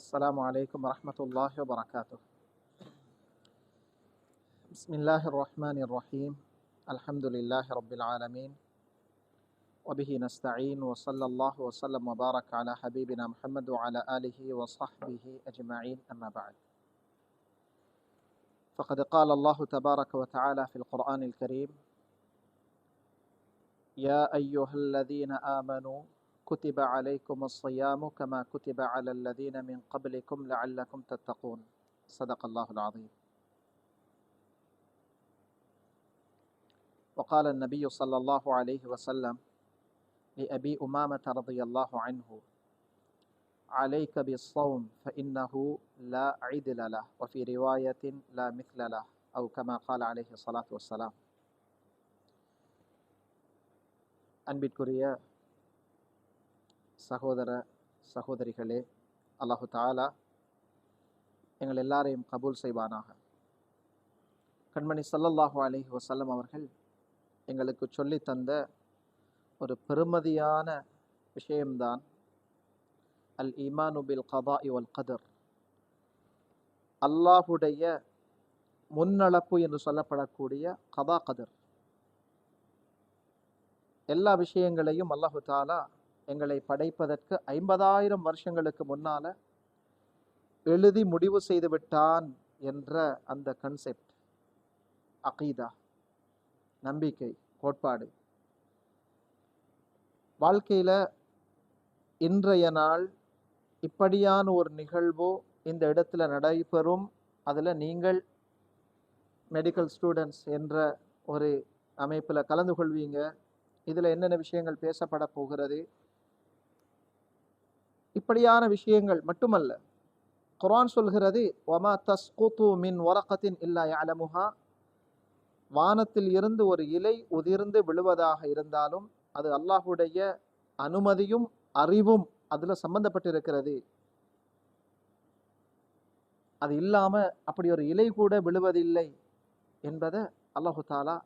السلام عليكم ورحمة الله وبركاته. بسم الله الرحمن الرحيم. الحمد لله رب العالمين وبه نستعين وصلى الله وسلم وبارك على حبيبنا محمد وعلى آله وصحبه أجمعين. أما بعد، فقد قال الله تبارك وتعالى في القرآن الكريم: يا أيها الذين آمنوا كتب عليكم الصيام كما كتب على الذين من قبلكم لعلكم تتقون. صدق الله العظيم. وقال النبي صلى الله عليه وسلم لأبي أمامة رضي الله عنه: عليك بالصوم فإنه لا عدل له، وفي رواية لا مثل له، أو كما قال عليه الصلاة والسلام. அன்பிற்குரிய சகோதர சகோதரிகளே, அல்லாஹு தஆலா எங்கள் எல்லாரையும் கபூல் செய்வானாக. கண்மணி ஸல்லல்லாஹு அலைஹி வஸல்லம் அவர்கள் எங்களுக்கு சொல்லி தந்த ஒரு பெருமதியான விஷயம்தான் அல் ஈமானு பில் கதாஇ வல் கதர். அல்லாஹுடைய முன்னளப்பு என்று சொல்லப்படக்கூடிய கதா கதர். எல்லா விஷயங்களையும் அல்லாஹு தஆலா எங்களை படைப்பதற்கு 50,000 வருஷங்களுக்கு முன்னால எழுதி முடிவு செய்து விட்டான் என்ற அந்த கன்செப்ட், அகீதா, நம்பிக்கை, கோட்பாடு வாழ்க்கையில இன்றைய நாள் இப்படியான ஒரு நிகழ்வோ இந்த இடத்துல நடைபெறும், அதில் நீங்கள் மெடிக்கல் ஸ்டூடெண்ட்ஸ் என்ற ஒரு அமைப்பில் கலந்து கொள்வீங்க, இதில் என்னென்ன விஷயங்கள் பேசப்பட போகிறது, இப்படியான விஷயங்கள் மட்டுமல்ல. குர்ஆன் சொல்கிறது, வமா தஸ்குது மின் வரகத்தின் இல்லா யஅலமுஹா, வானத்தில் இருந்து ஒரு இலை உதிர்ந்து விழுவதாக இருந்தாலும் அது அல்லாஹுடைய அனுமதியும் அறிவும் அதுல சம்பந்தப்பட்டிருக்கிறது. அது இல்லாம அப்படி ஒரு இலை கூட விழுவதில்லை என்பதை அல்லாஹு தஆலா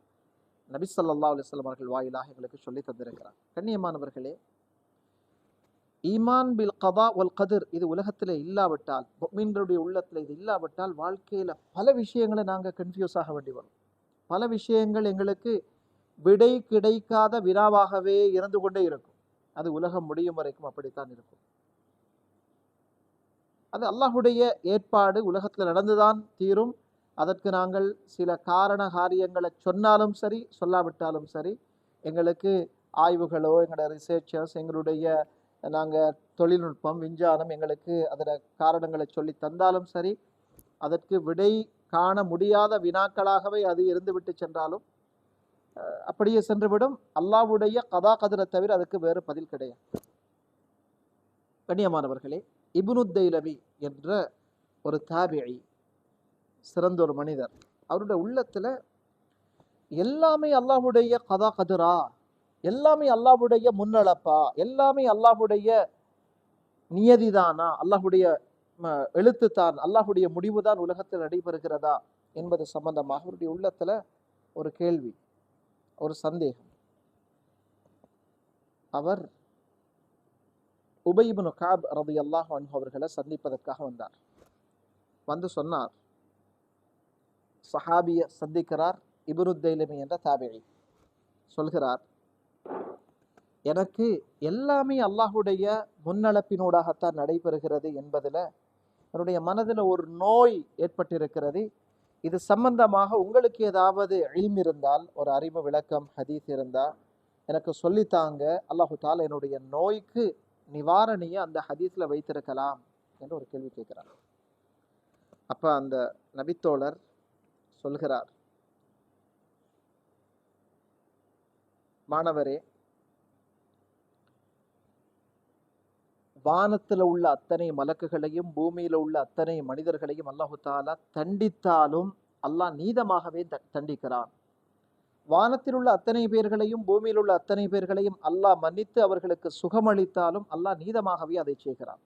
நபி ஸல்லல்லாஹு அலைஹி வஸல்லம் அவர்கள் வாயிலாக எங்களுக்கு சொல்லி தந்திருக்கிறார். கண்ணியமானவர்களே, ஈமான் பில் கதா வல் கதர் இது உலகத்தில் இல்லாவிட்டால், முஃமின்களுடைய உள்ளத்தில் இது இல்லாவிட்டால், வாழ்க்கையில பல விஷயங்களை நாங்கள் கன்ஃபியூஸ் ஆக வேண்டி வரும். பல விஷயங்கள் எங்களுக்கு விடை கிடைக்காத வினாவாகவே இருந்து கொண்டே இருக்கும். அது உலகம் முடியும் வரைக்கும் அப்படித்தான் இருக்கும். அது அல்லாஹுடைய ஏற்பாடு, உலகத்தில் நடந்துதான் தீரும். அதற்கு நாங்கள் சில காரண காரியங்களை சொன்னாலும் சரி, சொல்லாவிட்டாலும் சரி, எங்களுக்கு ஆய்வுகளோ, எங்களோட ரிசர்ச்சர்ஸ், எங்களுடைய நாங்கள் தொழில்நுட்பம், விஞ்ஞானம் எங்களுக்கு அதில் காரணங்களை சொல்லி தந்தாலும் சரி, அதற்கு விடை காண முடியாத வினாக்களாகவே அது இருந்துவிட்டு சென்றாலும் அப்படியே சென்றுவிடும். அல்லாஹ்வுடைய கதா கதரை தவிர அதுக்கு வேறு பதில் கிடையாது. கண்ணியமானவர்களே, இப்னு தைலவி என்ற ஒரு தாபிஇ, சிறந்த ஒரு மனிதர், அவருடைய உள்ளத்துல எல்லாமே அல்லாஹ்வுடைய கதா கதரா, எல்லாமே அல்லாஹ்வுடைய முன்னளப்பா, எல்லாமே அல்லாஹ்வுடைய நியதிதானா, அல்லாஹ்வுடைய எழுத்துத்தான், அல்லாஹ்வுடைய முடிவுதான் உலகத்தில் நடைபெறுகிறதா என்பது சம்பந்தமாக அவருடைய உள்ளத்துல ஒரு கேள்வி, ஒரு சந்தேகம். அவர் உபை இப்னு கஅப் ரலியல்லாஹு அன்ஹு அவர்களை சந்திப்பதற்காக வந்தார். வந்து சொன்னார், சஹாபிய சந்திக்கிறார். இப்னு தைலமி என்ற தாபிஇ சொல்கிறார், எனக்கு எல்லாமே அல்லாஹ்வுடைய முன்னளப்பினூடாகத்தான் நடைபெறுகிறது என்பதில் என்னுடைய மனதில் ஒரு நோய் ஏற்பட்டிருக்கிறது. இது சம்பந்தமாக உங்களுக்கு ஏதாவது இல்ம் இருந்தால், ஒரு அறிவு விளக்கம், ஹதீஸ் இருந்தால் எனக்கு சொல்லித்தாங்க. அல்லாஹு தஆலா என்னுடைய நோய்க்கு நிவாரணியை அந்த ஹதீஸ்ல வைத்திருக்கலாம் என்று ஒரு கேள்வி கேட்கிறார். அப்ப அந்த நபித்தோழர் சொல்கிறார், மாணவரே, வானத்தில் உள்ள அத்தனை மலக்குகளையும் பூமியில உள்ள அத்தனை மனிதர்களையும் அல்லாஹு தஆலா தண்டித்தாலும் அல்லாஹ் நீதமாகவே தண்டிக்கிறான். வானத்தில் உள்ள அத்தனை பேர்களையும் பூமியில் உள்ள அத்தனை பேர்களையும் அல்லாஹ் மன்னித்து அவர்களுக்கு சுகமளித்தாலும் அல்லாஹ் நீதமாகவே அதை செய்கிறான்.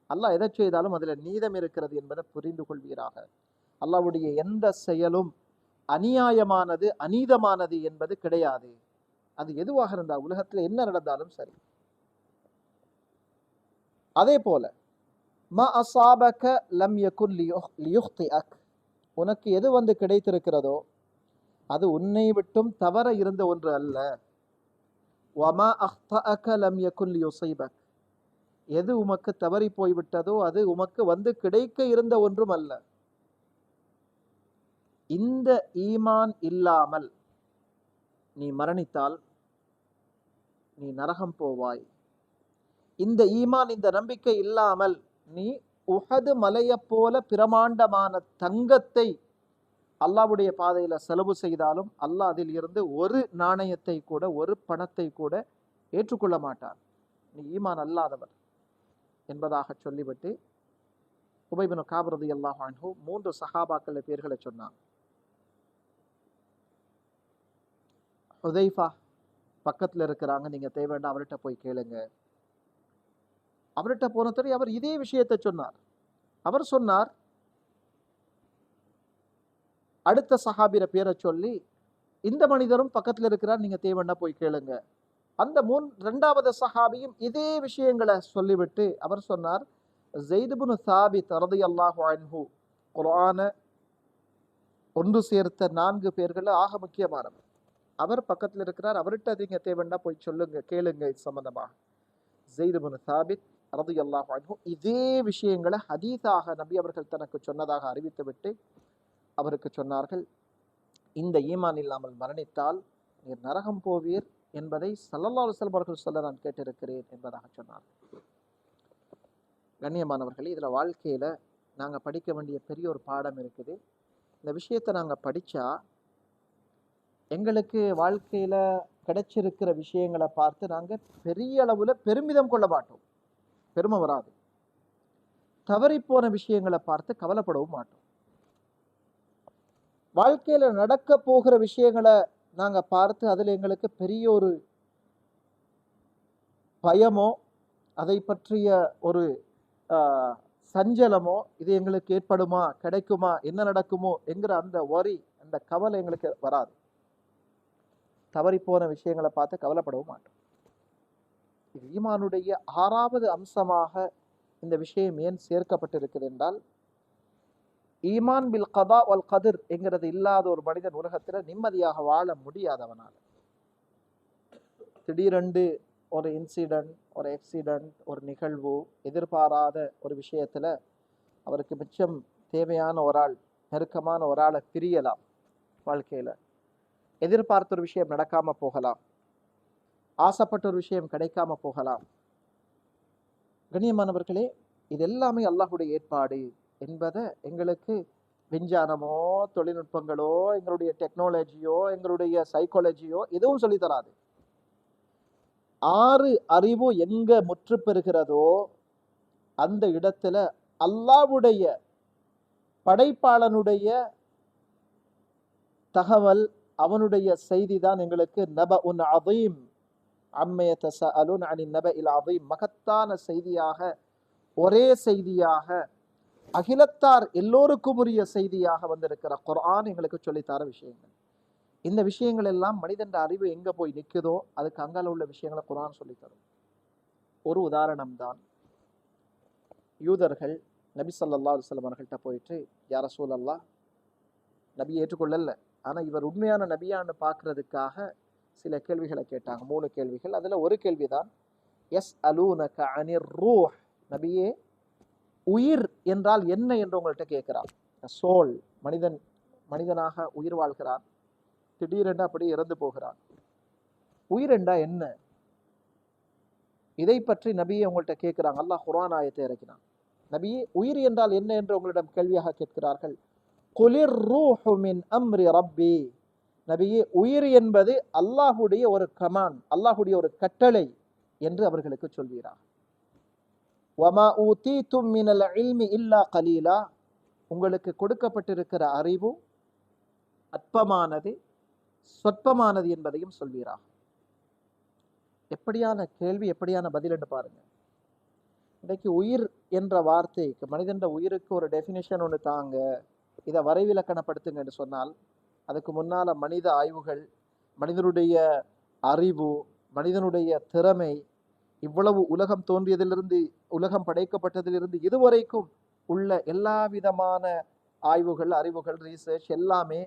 அல்லாஹ் எதை செய்தாலும் அதுல நீதம் இருக்கிறது என்பதை புரிந்து கொள்வீராக. அல்லாஹ்வுடைய எந்த செயலும் அநியாயமானது, அநீதமானது என்பது கிடையாது. அது எதுவாக இருந்தால், உலகத்தில் என்ன நடந்தாலும் சரி. அதே போல மா அஸாபக லம் யகுன் லியுக்திஅக், உனக்கு எது வந்து கிடைத்திருக்கிறதோ அது உன்னை விட்டும் தவற இருந்த ஒன்று அல்ல. வமா அஹ்தஅக லம் யகுன் லியுஸீபக், எது உமக்கு தவறி போய்விட்டதோ அது உமக்கு வந்து கிடைக்க இருந்த ஒன்றும் அல்ல. இந்த ஈமான் இல்லாமல் நீ மரணித்தால் நீ நரகம் போவாய். இந்த ஈமான், இந்த நம்பிக்கை இல்லாமல் நீ உஹது மலையை போல பிரமாண்டமான தங்கத்தை அல்லாஹ்வுடைய பாதையில செலவு செய்தாலும் அல்லாஹ் அதில் இருந்து ஒரு நாணயத்தை கூட, ஒரு பணத்தை கூட ஏற்றுக்கொள்ள மாட்டான். நீ ஈமான் அல்லாதவர் என்பதாக சொல்லிவிட்டு உபை பின் கஅப் ரலியல்லாஹு அன்ஹு 3 சஹாபாக்கள் பேர்களை சொன்னாங்க. ஹுதைஃபா பக்கத்துல இருக்கிறாங்க, நீங்க தேவைன்னா அவர்கிட்ட போய் கேளுங்க. அவர்கிட்ட போனதுக்கு அவர் இதே விஷயத்தை சொன்னார். அவர் சொன்னார், அடுத்த சஹாபிர பேரை சொல்லி, இந்த மனிதரும் பக்கத்துல இருக்கிறார், நீங்க தேவைன்னா போய் கேளுங்க. அந்த இரண்டாவது சஹாபியும் இதே விஷயங்களை சொல்லிவிட்டு அவர் சொன்னார், ஸைத் இப்னு சாபித் ரலியல்லாஹு அன்ஹு குர்ஆனை ஒன்று சேர்த்த 4 பேர்கள் ஆக முக்கியமானவர். அவர் பக்கத்தில் இருக்கிறார், அவர்கிட்ட நீங்க தேவைன்னா போய் சொல்லுங்க, கேளுங்க. இது சம்பந்தமாக ஸைத் இப்னு சாபித் ரலியல்லாஹு அன்ஹு இதே விஷயங்களை ஹதீஸாக நபி அவர்கள் தனக்கு சொன்னதாக அறிவித்துவிட்டு அவருக்கு சொன்னார்கள், இந்த ஈமான் இல்லாமல் மரணித்தால் நீர் நரகம் போவீர் என்பதை ஸல்லல்லாஹு அலைஹி வஸல்லம் அவர்கள் சொல்ல நான் கேட்டிருக்கிறேன் என்பதாக சொன்னார். கண்ணியமானவர்களே, இதுல வாழ்க்கையில நாங்க படிக்க வேண்டிய பெரிய ஒரு பாடம் இருக்குது. இந்த விஷயத்தை நாங்க படிச்சா எங்களுக்கு வாழ்க்கையில கிடைச்சிருக்கிற விஷயங்களை பார்த்து நாங்க பெரிய அளவுல பெருமிதம் கொள்ள மாட்டோம், பெருமை வராது. தவறி போன விஷயங்களை பார்த்து கவலைப்படவும் மாட்டோம். வாழ்க்கையில நடக்க போகிற விஷயங்களை நாங்க பார்த்து அதுல எங்களுக்கு பெரிய ஒரு பயமோ, அதை பற்றிய ஒரு சஞ்சலமோ, இது எங்களுக்கு ஏற்படுமா, கிடைக்குமா, என்ன நடக்குமோ என்கிற அந்த வரி, அந்த கவலை எங்களுக்கு வராது. தவறி போன விஷயங்களை பார்த்து கவலைப்படவும் மாட்டோம். இது ஈமானுடைய 6வது அம்சமாக இந்த விஷயம் ஏன் சேர்க்கப்பட்டிருக்கிறது என்றால், ஈமான் பில் கதா வல் கதிர் என்கிறது இல்லாத ஒரு மனிதன் உலகத்தில் நிம்மதியாக வாழ முடியாதவனால. திடீரென்று ஒரு இன்சிடென்ட், ஒரு ஆக்சிடென்ட், ஒரு நிகழ்வு, எதிர்பாராத ஒரு விஷயத்துல அவருக்கு மிச்சம் தேவையான ஒரு ஆள், நெருக்கமான ஒரு ஆளை பிரியலாம். வாழ்க்கையில எதிர்பார்த்த ஒரு விஷயம் நடக்காம போகலாம், ஆசைப்பட்ட ஒரு விஷயம் கிடைக்காம போகலாம். கண்ணியமானவர்களே, இது எல்லாமே அல்லாஹ்வுடைய ஏற்பாடு என்பதை எங்களுக்கு விஞ்ஞானமோ, தொழில்நுட்பங்களோ, எங்களுடைய டெக்னாலஜியோ, எங்களுடைய சைக்காலஜியோ எதுவும் சொல்லி தராது. 6 அறிவு எங்க முற்று பெறுகிறதோ அந்த இடத்துல அல்லாஹ்வுடைய படைப்பாளனுடைய தகவல், அவனுடைய செய்தி தான் எங்களுக்கு நபஉன் அதீம் அம்ம யதஸஅலுன் அனின் நபஇல் அதீம், மகத்தான செய்தியாக, ஒரே செய்தியாக, அகிலத்தார் எல்லோருக்கும் உரிய செய்தியாக வந்திருக்கிற குர்ஆன் எங்களுக்கு சொல்லித்தர விஷயங்கள். இந்த விஷயங்கள் எல்லாம் மனிதன் அறிவு எங்க போய் நிற்குதோ அதுக்கு அங்கால உள்ள விஷயங்களை குர்ஆன் சொல்லித்தரும். ஒரு உதாரணம் தான், யூதர்கள் நபி ஸல்லல்லாஹு அலைஹி வஸல்லம் அவர்கள்ட்ட போயிட்டு, யா ரசூலல்லாஹ், நபி ஏற்றுக்கொள்ளல, ஆனா இவர் உண்மையான நபியான்னு பார்க்கறதுக்காக சில கேள்விகளை கேட்டாங்க. 3 கேள்விகள். அதுல ஒரு கேள்விதான், எஸ் அலூனக அனிர் ரூஹ், நபியே உயிர் என்றால் என்ன என்று உங்கள்கிட்ட கேட்கிறார். சோல், மனிதனாக உயிர் வாழ்கிறான், திடீரென்று அப்படி இறந்து போகிறான். உயிர் என்றா என்ன, இதை பற்றி நபியே உங்கள்கிட்ட கேட்கிறாங்க. அல்லாஹ் குர்ஆன் ஆயத்தை இறக்கினான். நபியே உயிர் என்றால் என்ன என்று உங்களிடம் கேள்வியாக கேட்கிறார்கள். குலிர் ரூஹு மின் அம்ரி ரப்பி, நபியே உயிர் என்பது அல்லாஹ்வுடைய ஒரு கமான், அல்லாஹ்வுடைய ஒரு கட்டளை என்று அவர்களுக்கு சொல்கிறார். வமா ஊதீதும் மினல் இல்மி இல்லா கலீலா, உங்களுக்கு கொடுக்கப்பட்டிருக்கிற அறிவு அற்பமானது, சொற்பமானது என்பதையும் சொல்கிறார். எப்படியான கேள்வி, எப்படியான பதில் என்று பாருங்க. இன்றைக்கு உயிர் என்ற வார்த்தைக்கு, மனிதன் உயிருக்கு ஒரு டெஃபினிஷன் ஒன்று தாங்க, இதை வரைவிலக்கணப்படுத்துங்க என்று சொன்னால், அதுக்கு முன்னால மனித ஆய்வுகள், மனிதனுடைய அறிவு, மனிதனுடைய திறமை, இவ்வளவு உலகம் தோன்றியதிலிருந்து உலகம் படைக்கப்பட்டதிலிருந்து இதுவரைக்கும் உள்ள எல்லா விதமான ஆய்வுகள், அறிவுகள், ரீசர்ச் எல்லாமே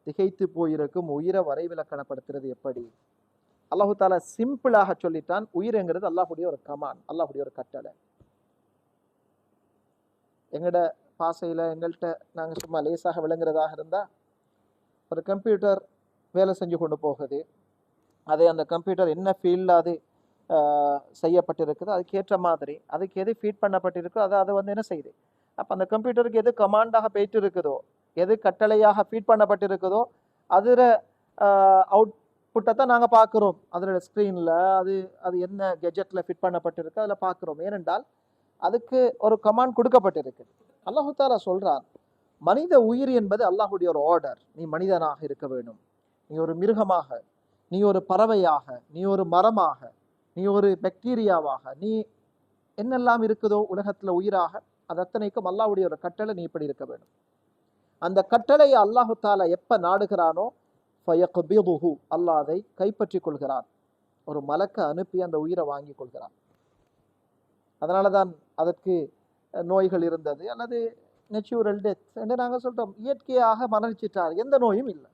திகைத்து போயிருக்கும். உயிரை வரைவிலக்கணப்படுத்துறது எப்படி? அல்லாஹு தாலா சிம்பிளாக சொல்லிட்டான், உயிர்ங்கிறது அல்லாஹுடைய ஒரு கமான், அல்லாஹுடைய ஒரு கட்டளை. எங்கட பாசையில் எங்கள்கிட்ட நாங்கள் சும்மா லேசாக விளங்குறதாக இருந்தால், ஒரு கம்ப்யூட்டர் வேலை செஞ்சு கொண்டு போகுது, அது அந்த கம்ப்யூட்டர் என்ன ஃபீல்டில் அது செய்யப்பட்டிருக்குதோ அதுக்கேற்ற மாதிரி அதுக்கு எது ஃபீட் பண்ணப்பட்டிருக்கோ அதை வந்து என்ன செய்யுது. அப்போ அந்த கம்ப்யூட்டருக்கு எது கமாண்டாக போயிட்டு இருக்குதோ, எது கட்டளையாக ஃபீட் பண்ணப்பட்டிருக்குதோ அதில் அவுட்புட்டை தான் நாங்கள் பார்க்குறோம். அதோட ஸ்க்ரீனில் அது என்ன கெஜெட்டில் ஃபிட் பண்ணப்பட்டிருக்கு அதில் பார்க்குறோம். ஏனென்றால் அதுக்கு ஒரு கமாண்ட் கொடுக்கப்பட்டிருக்கு. அல்லாஹு தாலா சொல்றான், மனித உயிர் என்பது அல்லாஹுடைய ஒரு ஆர்டர். நீ மனிதனாக இருக்க வேண்டும், நீ ஒரு மிருகமாக, நீ ஒரு பறவையாக, நீ ஒரு மரமாக, நீ ஒரு பாக்டீரியாவாக, நீ என்னெல்லாம் இருக்குதோ உலகத்துல உயிராக, அது அத்தனைக்கும் அல்லாஹ்வுடைய ஒரு கட்டளை, நீ இப்படி இருக்க வேண்டும். அந்த கட்டளையை அல்லாஹு தாலா எப்ப நாடுகிறானோ ஃபயக்பிதுஹு, அல்லாஹ் அதை கைப்பற்றி கொள்கிறான். ஒரு மலக்க அனுப்பி அந்த உயிரை வாங்கி கொள்கிறான். அதனாலதான் அதற்கு நோய்கள் இருந்தது, அல்லது நேச்சுரல் டெத் என்று நாங்கள் சொல்றோம். இயற்கையாக மரணிச்சிட்டார், எந்த நோயும் இல்லை.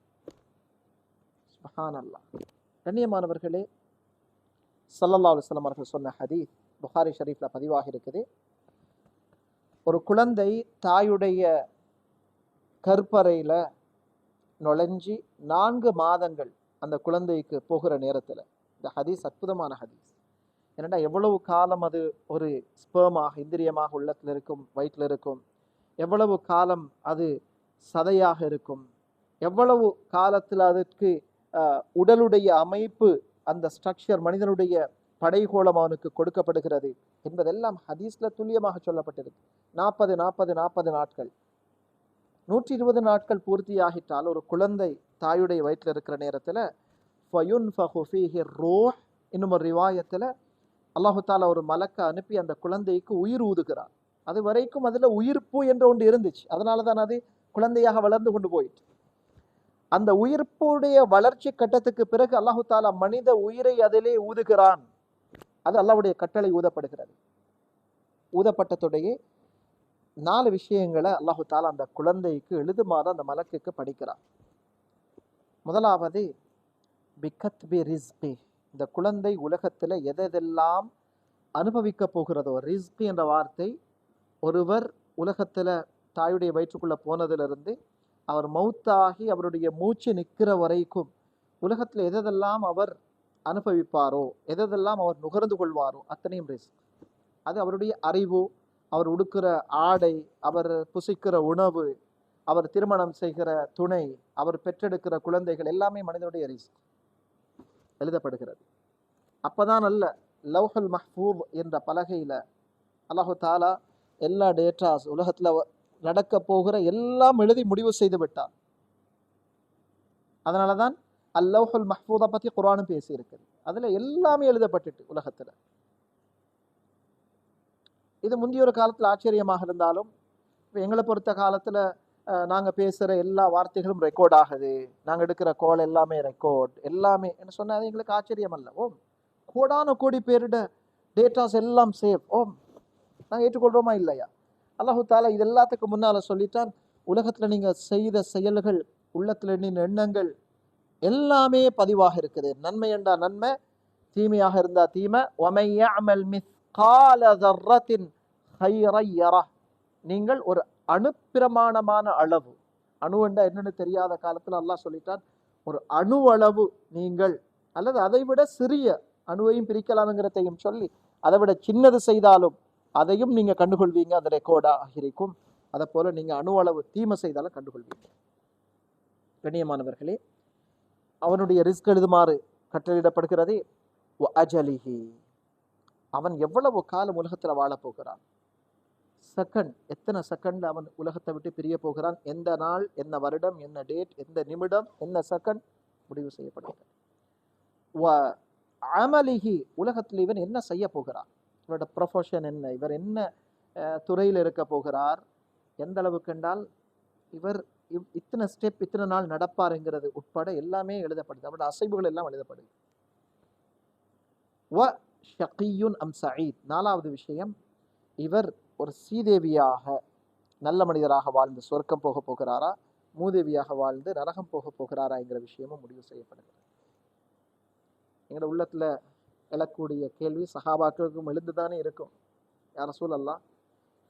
சுப்ஹானல்லாஹ். கண்ணியமானவர்களே, ஸல்லல்லாஹு அலைஹி வஸல்லம் அவர்கள் சொன்ன ஹதீஸ் புகாரி ஷரீஃப்ல பதிவாக இருக்குது. ஒரு குழந்தை தாயுடைய கற்பறையில நுழைஞ்சி 4 மாதங்கள் அந்த குழந்தைக்கு போகிற நேரத்தில், இந்த ஹதீஸ் அற்புதமான ஹதீஸ். ஏன்னா எவ்வளவு காலம் அது ஒரு ஸ்பெர்மாக, இந்திரியமாக உள்ளத்தில் இருக்கும், வயிற்றில் இருக்கும், எவ்வளவு காலம் அது சதையாக இருக்கும், எவ்வளவு காலத்தில் அதற்கு உடலுடைய அமைப்பு, அந்த ஸ்ட்ரக்சர், மனிதனுடைய படைகோளம் அவனுக்கு கொடுக்கப்படுகிறது என்பதெல்லாம் ஹதீஸ்ல துல்லியமாக சொல்லப்பட்டிருக்கு. 40 நாட்கள், 120 நாட்கள் பூர்த்தியாகிட்டால் ஒரு குழந்தை தாயுடைய வயிற்றில் இருக்கிற நேரத்தில் ஃபயுன்ஃபஹு ஃபீஹி ரூஹ், இன்னும் ஒரு ரிவாயத்தில் அல்லாஹு தாலா ஒரு மலக்க அனுப்பி அந்த குழந்தைக்கு உயிர் ஊதுகிறார். அது வரைக்கும் அதுல உயிர்ப்பு என்ற ஒன்று இருந்துச்சு, அதனால தான் அது குழந்தையாக வளர்ந்து கொண்டு போயிட்டு. அந்த உயிர்ப்புடைய வளர்ச்சி கட்டத்துக்கு பிறகு அல்லாஹு தாலா மனித உயிரை அதிலே ஊதுகிறான். அது அல்லாஹ்வுடைய கட்டளை ஊதப்படுகிறது. ஊதப்பட்டதுடைய 4 விஷயங்களை அல்லாஹு தாலா அந்த குழந்தைக்கு எழுதுமாறு அந்த மலக்குக்கு படிக்கிறார். முதலாவது பிகத்பி ரிஸ்கி, இந்த குழந்தை உலகத்துல எதெல்லாம் அனுபவிக்க போகிறதோ. ரிஸ்கி என்ற வார்த்தை, ஒருவர் உலகத்துல தாயுடைய வயிற்றுக்குள்ள போனதிலிருந்து அவர் மௌத்தாகி அவருடைய மூச்சு நிற்கிற வரைக்கும் உலகத்துல எதெல்லாம் அவர் அனுபவிப்பாரோ, எதெல்லாம் அவர் நுகர்ந்து கொள்வாரோ அத்தனையும் ரிஸ்க். அது அவருடைய அறிவு, அவர் உடுக்கிற ஆடை, அவர் புசிக்கிற உணவு, அவர் திருமணம் செய்கிற துணை, அவர் பெற்றெடுக்கிற குழந்தைகள், எல்லாமே மனிதனுடைய ரிஸ்க் எழுதப்படுகிறது. அப்பதான் அல்ல, லவ்ஹுல் மஹ்ஃபூஸ் என்ற பலகையில அல்லாஹு தாலா எல்லா டேட்டாஸ், உலகத்துல நடக்க போகிற எல்லாம் எழுதி முடிவு செய்து விட்டார். அதனாலதான் அல்லவ்ஹுல் மஹ்ஃபூஸை பத்தி குர்ஆனும் பேசி இருக்குது. அதுல எல்லாமே எழுதப்பட்டுட்டு உலகத்துல. இது முந்தைய ஒரு காலத்துல ஆச்சரியமாக இருந்தாலும், எங்களை பொறுத்த காலத்துல நாங்க பேசுற எல்லா வார்த்தைகளும் ரெக்கார்ட் ஆகுது, நாங்க எடுக்கிற கால் எல்லாமே ரெக்கார்ட், எல்லாமே என்ன சொன்னா அது எங்களுக்கு ஆச்சரியம் அல்ல. ஓம், கோடான கோடி பேருட டேட்டாஸ் எல்லாம் சேவ். ஓம், நாங்கள் ஏற்றுக்கொள்றோமா இல்லையா? அல்லாஹு தாலா இது எல்லாத்துக்கும் முன்னால சொல்லிட்டான், உலகத்துல நீங்க செய்த செயல்கள், உள்ளத்துல எண்ணின எண்ணங்கள் எல்லாமே பதிவாக இருக்குது. நன்மை என்றா நன்மை, தீமையாக இருந்தா தீமை. وَمَن يَعْمَلْ مِثْقَالَ ذَرَّةٍ خَيْرًا يَرَهُ, நீங்கள் ஒரு அணுப்பிரமாணமான அளவு, அணு என்றா என்னன்னு தெரியாத காலத்துல அல்லாஹ் சொல்லிட்டான், ஒரு அணு அளவு நீங்கள், அல்லது அதை விட சிறிய அணுவையும் பிரிக்கலாம்ங்கிறதையும் சொல்லி, அதை விட சின்னது செய்தாலும் அதையும் நீங்க கண்டுகொள்வீங்க, அது ரெக்கார்டாக இருக்கும். அதை போல நீங்க அணு அளவு தீமை செய்தாலும் கண்டுகொள்வீங்க. கண்ணியமானவர்களே, அவனுடைய ரிஸ்க் எழுதுமாறு கட்டளையிடப்படுகிறது. அஜலிஹி, அவன் எவ்வளவு காலம் உலகத்துல வாழப் போகிறான், செகண்ட், எத்தனை செகண்ட் அவன் உலகத்தை விட்டு பிரிய போகிறான், எந்த நாள், என்ன வருடம், என்ன டேட், எந்த நிமிடம், என்ன செகண்ட் முடிவு செய்யப்படுகிறது. அமலிஹி, உலகத்தில் இவன் என்ன செய்ய போகிறான், இவரோட ப்ரொஃபஷன் என்ன, இவர் என்ன துறையில் இருக்க போகிறார், எந்த அளவுக்கு என்றால் இவர் இத்தனை ஸ்டெப் இத்தனை நாள் நடப்பாருங்கிறது உட்பட எல்லாமே எழுதப்படுது. அவரோட அசைவுகள் எல்லாம் எழுதப்படுது. வ ஷகியுன் அம் சயீத், 4வது விஷயம், இவர் ஒரு சீதேவியாக நல்ல மனிதராக வாழ்ந்து சொர்க்கம் போக போகிறாரா, மூதேவியாக வாழ்ந்து நரகம் போக போகிறாரா என்கிற விஷயமும் முடிவு செய்யப்படுகிறது. எங்களோட உள்ளத்துல எழக்கூடிய கேள்வி சஹாபாக்களுக்கும் எழுந்துதானே இருக்கும். யா ரசூலல்லாஹ்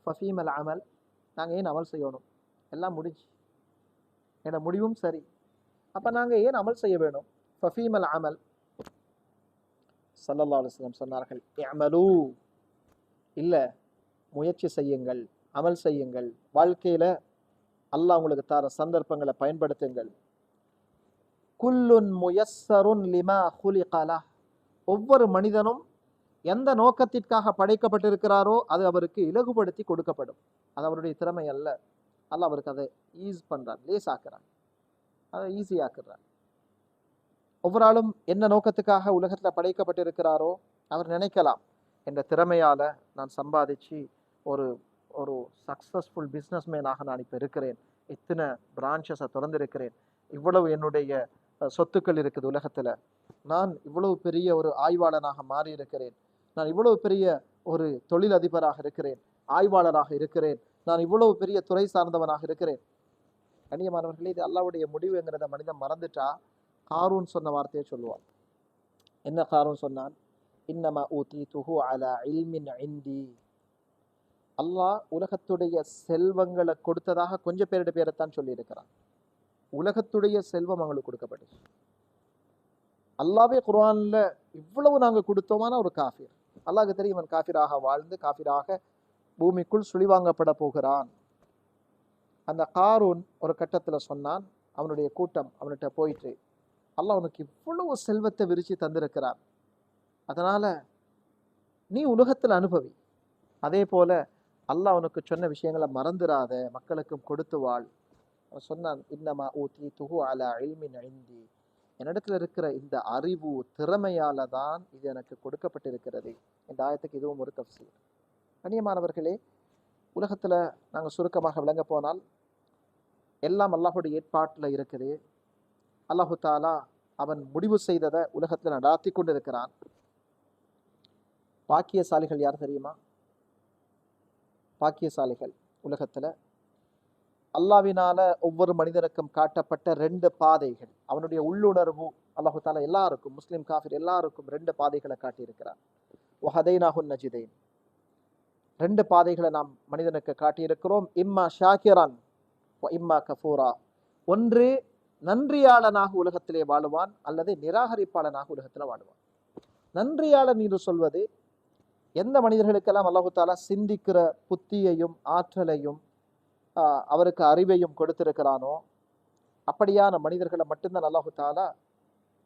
ஃபஃபீமல் அமல், நாங்கள் ஏன் அமல் செய்யணும்? எல்லாம் முடிஞ்சு, என்னோட முடிவும் சரி, அப்போ நாங்கள் ஏன் அமல் செய்ய வேணும்? ஃபஃபீமல் அமல், ஸல்லல்லாஹு அலைஹி வஸல்லம் சொன்னார்கள், இஅமலூ, இல்லை முயற்சி செய்யுங்கள், அமல் செய்யுங்கள், வாழ்க்கையில் அல்லாஹ் உங்களுக்கு தர சந்தர்ப்பங்களை பயன்படுத்துங்கள். குல்லுன் முயஸ்ஸருன் லிமா குலிக லஹ், ஒவ்வொரு மனிதனும் எந்த நோக்கத்திற்காக படைக்கப்பட்டிருக்கிறாரோ அது அவருக்கு இலகுபடுத்தி கொடுக்கப்படும். அது அவருடைய திறமை அல்ல, அல்லாஹ் அவருக்கு அதை ஈஸ் பண்றான், லேசாக்குறான், அதை ஈஸியாக்குறான். ஒவ்வொரு ஆளும் என்ன நோக்கத்துக்காக உலகத்தில் படைக்கப்பட்டிருக்கிறாரோ அவர் நினைக்கலாம், என்ற திறமையால் நான் சம்பாதிச்சு ஒரு ஒரு சக்ஸஸ்ஃபுல் பிஸ்னஸ்மேனாக நான் இப்போ இருக்கிறேன், இத்தனை பிரான்ச்சஸை திறந்திருக்கிறேன், இவ்வளவு என்னுடைய சொத்துக்கள் இருக்குது உலகத்தில், நான் இவ்வளவு பெரிய ஒரு ஆய்வாளனாக மாறி இருக்கிறேன், நான் இவ்வளவு பெரிய ஒரு தொழிலதிபராக இருக்கிறேன், ஆய்வாளராக இருக்கிறேன், நான் இவ்வளவு பெரிய துறை சார்ந்தவனாக இருக்கிறேன். கண்ணியமானவர்களே, இது அல்லாஹ்வுடைய முடிவுங்கிறத மனிதன் மறந்துட்டா காரூன் சொன்ன வார்த்தையை சொல்லுவான். என்ன காரூன் சொன்னான்? இன்னமா ஊதீதுஹு அலா இல்மின் இன்தி, அல்லாஹ் உலகத்துடைய செல்வங்களை கொடுத்ததாக கொஞ்சம் பேருடைய பேரைத்தான் சொல்லி இருக்கிறான். உலகத்துடைய செல்வம் அவங்களுக்கு கொடுக்கப்பட்டுச்சு. அல்லாவே குர்ஆன்ல இவ்வளவு நாங்கள் கொடுத்தோமான ஒரு காஃபிர், அல்லாஹ்க்கு தெரியும் அவன் காஃபிராக வாழ்ந்து காஃபிராக பூமிக்குள் சுழிவாங்கப்பட போகிறான். அந்த காரூன் ஒரு கட்டத்தில் சொன்னான், அவனுடைய கூட்டம் அவன்கிட்ட போயிட்டு, அல்லாஹ் அவனுக்கு இவ்வளவு செல்வத்தை விரிச்சு தந்திருக்கிறான், அதனால நீ உலகத்தில் அனுபவி, அதே போல அல்லாஹ் அவனுக்கு சொன்ன விஷயங்களை மறந்துடாத, மக்களுக்கும் கொடுத்து வாழ். அவன் சொன்னான், இன்னமா ஊதீதுஹு அலா இல்மின் இன்தி, என்னிடத்துல இருக்கிற இந்த அறிவு திறமையால தான் இது எனக்கு கொடுக்கப்பட்டிருக்கிறது. இந்த ஆயத்துக்கு இதுவும் ஒரு தஃசீர். கண்ணியமானவர்களே, உலகத்துல நாங்கள் சுருக்கமாக விளங்க போனால் எல்லாம் அல்லாஹுடைய ஏற்பாட்டில் இருக்குது. அல்லாஹு தாலா அவன் முடிவு செய்ததை உலகத்தில் நடாத்தி கொண்டு இருக்கிறான். பாக்கியசாலிகள் யார் தெரியுமா? பாக்கியசாலிகள் உலகத்துல அல்லாஹ்வினால ஒவ்வொரு மனிதனுக்கும் காட்டப்பட்ட 2 பாதைகள், அவனுடைய உள்ளுணர்வு அல்லாஹு தாலா எல்லாருக்கும், முஸ்லிம் காஃபிர் எல்லாருக்கும் 2 பாதைகளை காட்டியிருக்கிறான். வஹதைனாஹுன் நஜிதைன், 2 பாதைகளை நாம் மனிதனுக்கு காட்டியிருக்கிறோம். இம்மா ஷாக்கிரான் வ இம்மா கஃபூரா, ஒன்று நன்றியாளனாக உலகத்திலே வாழுவான், அல்லது நிராகரிப்பாளனாக உலகத்தில் வாழுவான். நன்றியாளன் என்று சொல்வது எந்த மனிதர்களுக்கெல்லாம் அல்லாஹு தாலா சிந்திக்கிற புத்தியையும் ஆற்றலையும் அவருக்கு அறிவையும் கொடுத்திருக்கிறானோ அப்படியான மனிதர்களை மட்டும்தான் அல்லாஹு தாலா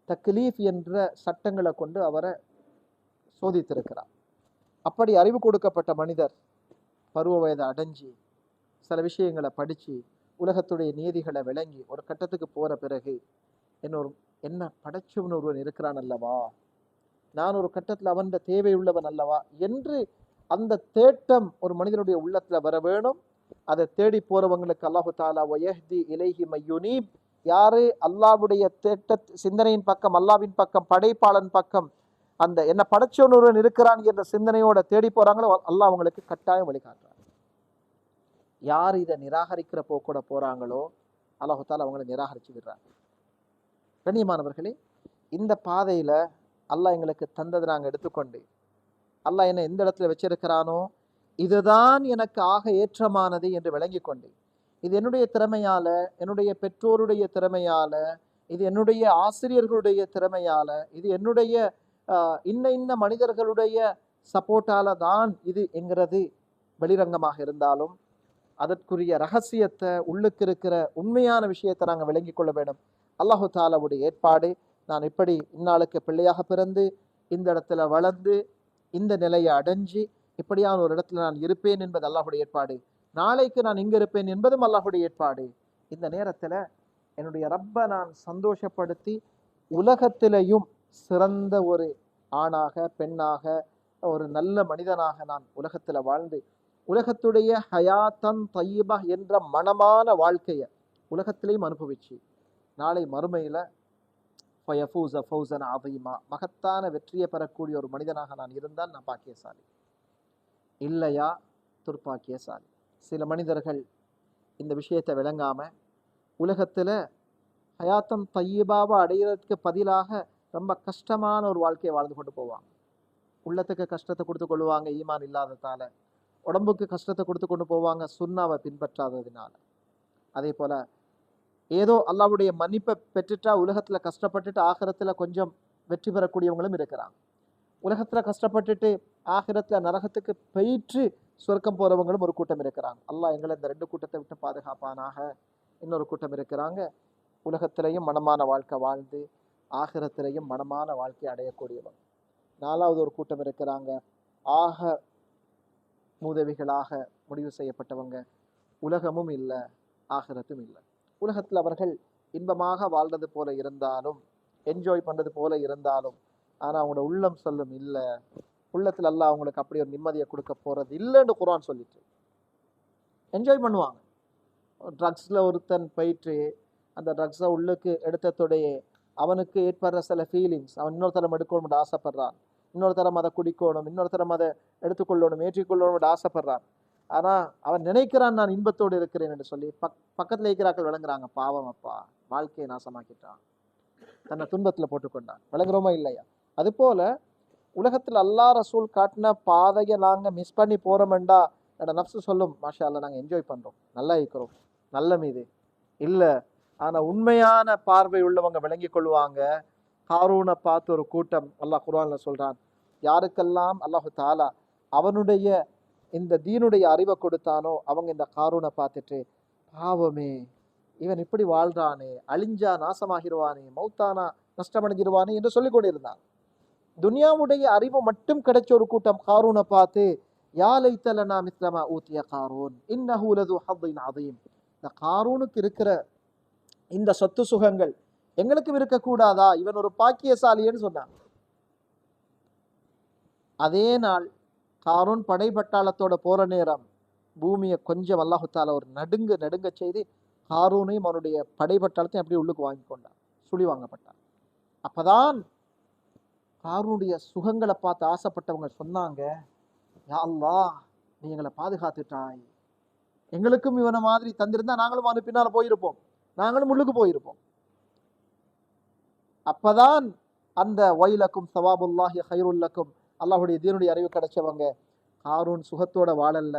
தக்லீஃப் என்ற சட்டங்களை கொண்டு அவரை சோதித்திருக்கிறார். அப்படி அறிவு கொடுக்கப்பட்ட மனிதர் பருவ வயதை அடைஞ்சி சில விஷயங்களை படித்து உலகத்துடைய நீதிகளை விளங்கி ஒரு கட்டத்துக்கு போகிற பிறகு என்ன படைச்சவன் ஒருவன் இருக்கிறான் அல்லவா, நான் ஒரு கட்டத்தில் அவன் தேவையுள்ளவன் அல்லவா என்று அந்த தேட்டம் ஒரு மனிதனுடைய உள்ளத்துல வர வேணும். அதை தேடி போறவங்களுக்கு அல்லாஹு தாலா வயஹ்தி இலைஹி மையுனீப், யாரு அல்லாஹ்வுடைய தேட்ட சிந்தனையின் பக்கம், அல்லாஹ்வின் பக்கம், படைப்பாளன் பக்கம், அந்த என்ன படைச்சவன் ஒருவன் இருக்கிறான் என்ற சிந்தனையோட தேடி போறாங்களோ அல்லாஹ் அவங்களுக்கு கட்டாயம் வழிகாட்டுறான். யார் இதை நிராகரிக்கிற போக்கூட போறாங்களோ அல்லாஹு தாலா அவங்களை நிராகரிச்சு விடுறாங்க. கண்ணியமானவர்களே, இந்த பாதையில அல்லாஹ் எங்களுக்கு தந்ததை நாங்கள் எடுத்துக்கொண்டு அல்லாஹ் என்ன எந்த இடத்துல வச்சிருக்கிறானோ இதுதான் எனக்கு ஆக ஏற்றமானது என்று விளங்கி கொண்டு, இது என்னுடைய திறமையால, என்னுடைய பெற்றோருடைய திறமையால, இது என்னுடைய ஆசிரியர்களுடைய திறமையால, இது என்னுடைய இன்ன மனிதர்களுடைய சப்போர்ட்டால தான் இது என்கிறது வெளிரங்கமாக இருந்தாலும் அதற்குரிய ரகசியத்தை, உள்ளுக்கு இருக்கிற உண்மையான விஷயத்தை நாங்கள் விளங்கி கொள்ள வேண்டும். அல்லாஹு தாலாவுடைய ஏற்பாடு, நான் இப்படி இந்நாளுக்கு பிள்ளையாக பிறந்து இந்த இடத்துல வளர்ந்து இந்த நிலையை அடைஞ்சு இப்படியான ஒரு இடத்துல நான் இருப்பேன் என்பது அல்லாஹுடைய ஏற்பாடு. நாளைக்கு நான் இங்கே இருப்பேன் என்பதும் அல்லாஹுடைய ஏற்பாடு. இந்த நேரத்தில் என்னுடைய ரப்பை நான் சந்தோஷப்படுத்தி உலகத்திலையும் சிறந்த ஒரு ஆணாக, பெண்ணாக, ஒரு நல்ல மனிதனாக நான் உலகத்தில் வாழ்ந்து உலகத்துடைய ஹயாத்தன் தையிபா என்ற மனமான வாழ்க்கையை உலகத்திலையும் அனுபவிச்சு நாளை மறுமையில் ஃபயஃபூஸ ஃபௌஸன் அதீமா, மகத்தான வெற்றியை பெறக்கூடிய ஒரு மனிதனாக நான் இருந்தால் நான் பாக்கியசாலி. இல்லையா துர்ப்பாக்கியசாலி. சில மனிதர்கள் இந்த விஷயத்தை விளங்காம உலகத்துல ஹயாத்தம் தையிபாவை அடையிறதுக்கு பதிலாக ரொம்ப கஷ்டமான ஒரு வாழ்க்கையை வாழ்ந்து கொண்டு போவாங்க. உள்ளத்துக்கு கஷ்டத்தை கொடுத்து கொள்வாங்க ஈமான் இல்லாததால, உடம்புக்கு கஷ்டத்தை கொடுத்து கொண்டு போவாங்க சுன்னாவை பின்பற்றாததுனால. அதே போல ஏதோ அல்லாஹ்வுடைய மன்னிப்பை பெற்றுட்டா உலகத்துல கஷ்டப்பட்டுட்டு ஆகிரத்துல கொஞ்சம் வெற்றி பெறக்கூடியவங்களும் இருக்கிறாங்க. உலகத்துல கஷ்டப்பட்டுட்டு ஆகிரத்துல நரகத்துக்கு போயிற்று சொர்க்கம் போறவங்களும் ஒரு கூட்டம் இருக்கிறாங்க. அல்லாஹ் எங்களை இந்த ரெண்டு கூட்டத்தை விட்டு பாதுகாப்பானாக. இன்னொரு கூட்டம் இருக்கிறாங்க, உலகத்திலையும் மனமான வாழ்க்கை வாழ்ந்து ஆகிரத்திலையும் மனமான வாழ்க்கை அடையக்கூடியவங்க. நாலாவது ஒரு கூட்டம் இருக்கிறாங்க, ஆக மூதவிகளாக முடிவு செய்யப்பட்டவங்க. உலகமும் இல்லை ஆகிரத்தும் இல்லை. உலகத்தில் அவர்கள் இன்பமாக வாழ்றது போல இருந்தாலும், என்ஜாய் பண்றது போல இருந்தாலும், ஆனா அவங்களோட உள்ளம் சொல்லும் இல்லை, உள்ளத்துல அல்லாஹ் அவங்களுக்கு அப்படி ஒரு நிம்மதியை கொடுக்க போறது இல்லைன்னு குர்ஆன் சொல்லிட்டு. என்ஜாய் பண்ணுவாங்க. ட்ரக்ஸ்ல ஒருத்தன் போயிட்டு அந்த ட்ரக்ஸை உள்ளுக்கு எடுத்ததோடைய அவனுக்கு ஏற்படுற சில ஃபீலிங்ஸ், அவன் இன்னொரு தரம் எடுக்கணும்னு ஆசைப்படுறான், இன்னொரு தரம் அதை குடிக்கணும், இன்னொரு தரம் அதை எடுத்துக்கொள்ளணும், ஏற்றிக்கொள்ளணும்னு ஆசைப்படுறான். ஆனா அவன் நினைக்கிறான் நான் இன்பத்தோடு இருக்கிறேன் என்று சொல்லி. பக்கத்துல இருக்கிறாக்கள் விளங்குறாங்க, பாவம் அப்பா வாழ்க்கையை நாசமாக்கிட்டான், தன்னை துன்பத்துல போட்டுக்கொண்டான். விளங்குறோமா இல்லையா? அது போல உலகத்துல அல்லாஹ் ரசூல் காட்டின பாதையை நாங்க மிஸ் பண்ணி போறோம்டா என்னோட நப்சு சொல்லும், மாஷா அல்லா நாங்க என்ஜாய் பண்றோம், நல்லா இருக்கிறோம், நல்ல மீது இல்ல. ஆனா உண்மையான பார்வை உள்ளவங்க விளங்கி கொள்வாங்க. காரூனை பார்த்து ஒரு கூட்டம் அல்லாஹ் குர்ஆன்ல சொல்றான், யாருக்கெல்லாம் அல்லாஹு தாலா அவனுடைய இந்த தீனுடைய அறிவை கொடுத்தானோ அவங்க இந்த காரூனை பார்த்துட்டு பாவமே இவன் இப்படி வாழ்றானே, அழிஞ்சா நாசமாகிடுவானே, மௌத்தானா நஷ்டமடைஞ்சிருவானே என்று சொல்லிக் கொண்டிருந்தான். துனியாவுடைய அறிவு மட்டும் கிடைச்ச ஒரு கூட்டம் காரூனை பார்த்து யா லைத்தலனா மிஸ்லமா ஊத்திய காரூன் இன்னஹு லது ஹத்தின் அதீம், இந்த காரூனுக்கு இருக்கிற இந்த சொத்து சுகங்கள் எங்களுக்கும் இருக்கக்கூடாதா, இவன் ஒரு பாக்கியசாலின்னு சொன்னான். அதே நாள் காரூன் படை பட்டாளத்தோட போற நேரம் பூமியை கொஞ்சம் அல்லாஹு தாலா ஒரு நடுங்க செய்து காரூனையும் அவனுடைய படை பட்டாளத்தையும் அப்படியே உள்ளுக்கு வாங்கி கொண்டான், சுழி வாங்கப்பட்டான். அப்பதான் காரூனுடைய சுகங்களை பார்த்து ஆசைப்பட்டவங்க சொன்னாங்க, யா அல்லாஹ் நீ எங்களை பாதுகாத்துட்டாய், எங்களுக்கும் இவனை மாதிரி தந்திருந்தா நாங்களும் அவனு பின்னால போயிருப்போம், நாங்களும் உள்ளுக்கு போயிருப்போம். அப்பதான் அந்த வைலக்கும் சவாபுல்லாஹி ஹைருல்லக்கும் அல்லாஹுடைய தீனுடைய அறிவு கிடைச்சவங்க, காரூன் சுகத்தோட வாழல்ல,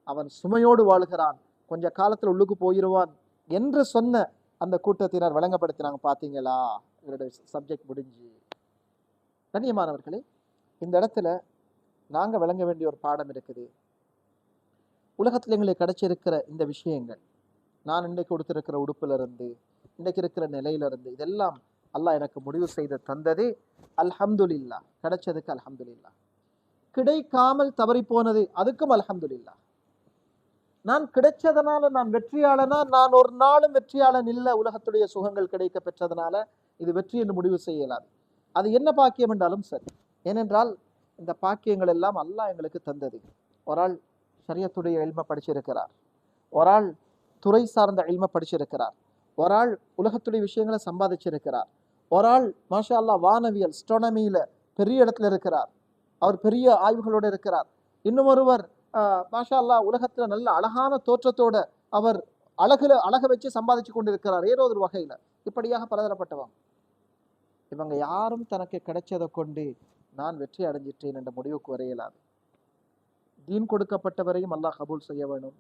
அவன் சுமையோடு வாழுகிறான், கொஞ்ச காலத்துல உள்ளுக்கு போயிருவான் என்று சொன்ன அந்த கூட்டத்தினர் விளங்கப்படுத்தினாங்க. பாத்தீங்களா, இவருடைய சப்ஜெக்ட் முடிஞ்சு. கண்ணியமானவர்களே, இந்த இடத்துல நாங்க விளங்க வேண்டிய ஒரு பாடம் இருக்குது. உலகத்துல எங்களுக்கு கிடைச்சிருக்கிற இந்த விஷயங்கள், நான் இன்றைக்கு கொடுத்திருக்கிற உடுப்புல இருந்து, இன்றைக்கு இருக்கிற நிலையில இருந்து, இதெல்லாம் அல்லாஹ் எனக்கு முடிவு செய்து தந்தது. அல்ஹம்துலில்லாஹ். கிடைச்சதுக்கு அல்ஹம்துலில்லாஹ். கிடைக்காமல் தவறி போனது அதுக்கும் அல்ஹம்துலில்லாஹ். நான் கிடைச்சதனால நான் வெற்றியாளனா? நான் ஒரு நாளும் வெற்றியாளன் இல்லை. உலகத்துடைய சுகங்கள் கிடைக்க பெற்றதனால இது வெற்றி என்று முடிவு செய்யலாது. அது என்ன பாக்கியம் என்றாலும் சரி. ஏனென்றால் இந்த பாக்கியங்கள் எல்லாம் அல்லாஹ் எங்களுக்கு தந்தது. ஒரு ஆள் ஷரியத்துடைய இல்ம படிச்சிருக்கிறார், ஒரு ஆள் துறை சார்ந்த இல்ம படிச்சிருக்கிறார், ஒரு ஆள் உலகத்துடைய விஷயங்களை சம்பாதிச்சிருக்கிறார், ஒரு ஆள் மாஷா அல்லாஹ் வானவியல் ஸ்ட்ரானமியில பெரிய இடத்துல இருக்கிறார், அவர் பெரிய ஆய்வுகளோடு இருக்கிறார். இன்னும் ஒருவர் மாஷா அல்லாஹ் உலகத்துல நல்ல அழகான தோற்றத்தோட அவர் அழக வச்சு சம்பாதிச்சு கொண்டிருக்கிறார் ஏதோ ஒரு வகையில. இப்படியாக பலதரப்பட்டவங்க. இவங்க யாரும் தனக்கு கிடைச்சதை கொண்டு நான் வெற்றி அடைஞ்சிட்டேன் என்ற முடிவுக்கு வரையலாது. தீன் கொடுக்கப்பட்டவரையும் அல்லாஹ் கபூல் செய்ய வேணும்,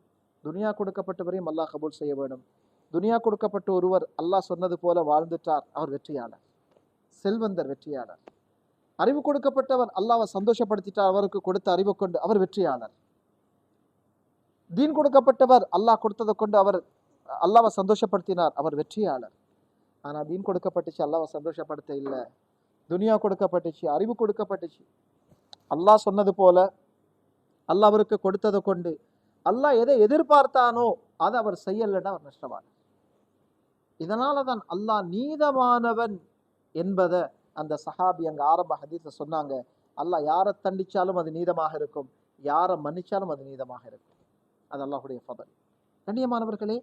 துனியா கொடுக்கப்பட்டவரையும் அல்லாஹ் கபூல் செய்ய வேணும். துனியா கொடுக்கப்பட்ட ஒருவர் அல்லாஹ் சொன்னது போல வாழ்ந்துட்டார், அவர் வெற்றியாளர், செல்வந்தர் வெற்றியாளர். அறிவு கொடுக்கப்பட்டவர் அல்லாஹ்வை சந்தோஷப்படுத்திட்டார், அவருக்கு கொடுத்த அறிவை கொண்டு அவர் வெற்றியாளர். தீன் கொடுக்கப்பட்டவர் அல்லாஹ் கொடுத்ததை கொண்டு அவர் அல்லாஹ்வை சந்தோஷப்படுத்தினார், அவர் வெற்றியாளர். ஆனா தீன் கொடுக்கப்பட்டுச்சு, அல்லாஹ்வை சந்தோஷப்படுத்த இல்லை. துனியா கொடுக்கப்பட்டுச்சு, அறிவு கொடுக்கப்பட்டுச்சு, அல்லாஹ் சொன்னது போல அல்லாஹ் அவருக்கு கொடுத்ததை கொண்டு அல்லாஹ் எதை எதிர்பார்த்தானோ அதை அவர் செய்யலைன்னா அவர் நஷ்டவான். இதனாலதான் அல்லாஹ் நீதமானவன் என்பதை அந்த சஹாபி அங்க ஆரம்ப ஹதீஸ்ல சொன்னாங்க. அல்லாஹ் யாரை தண்டிச்சாலும் அது நீதமாக இருக்கும், யாரை மன்னிச்சாலும் அது நீதமாக இருக்கும். அது அல்லாஹுடைய ஃபதல். கண்ணியமானவர்களே,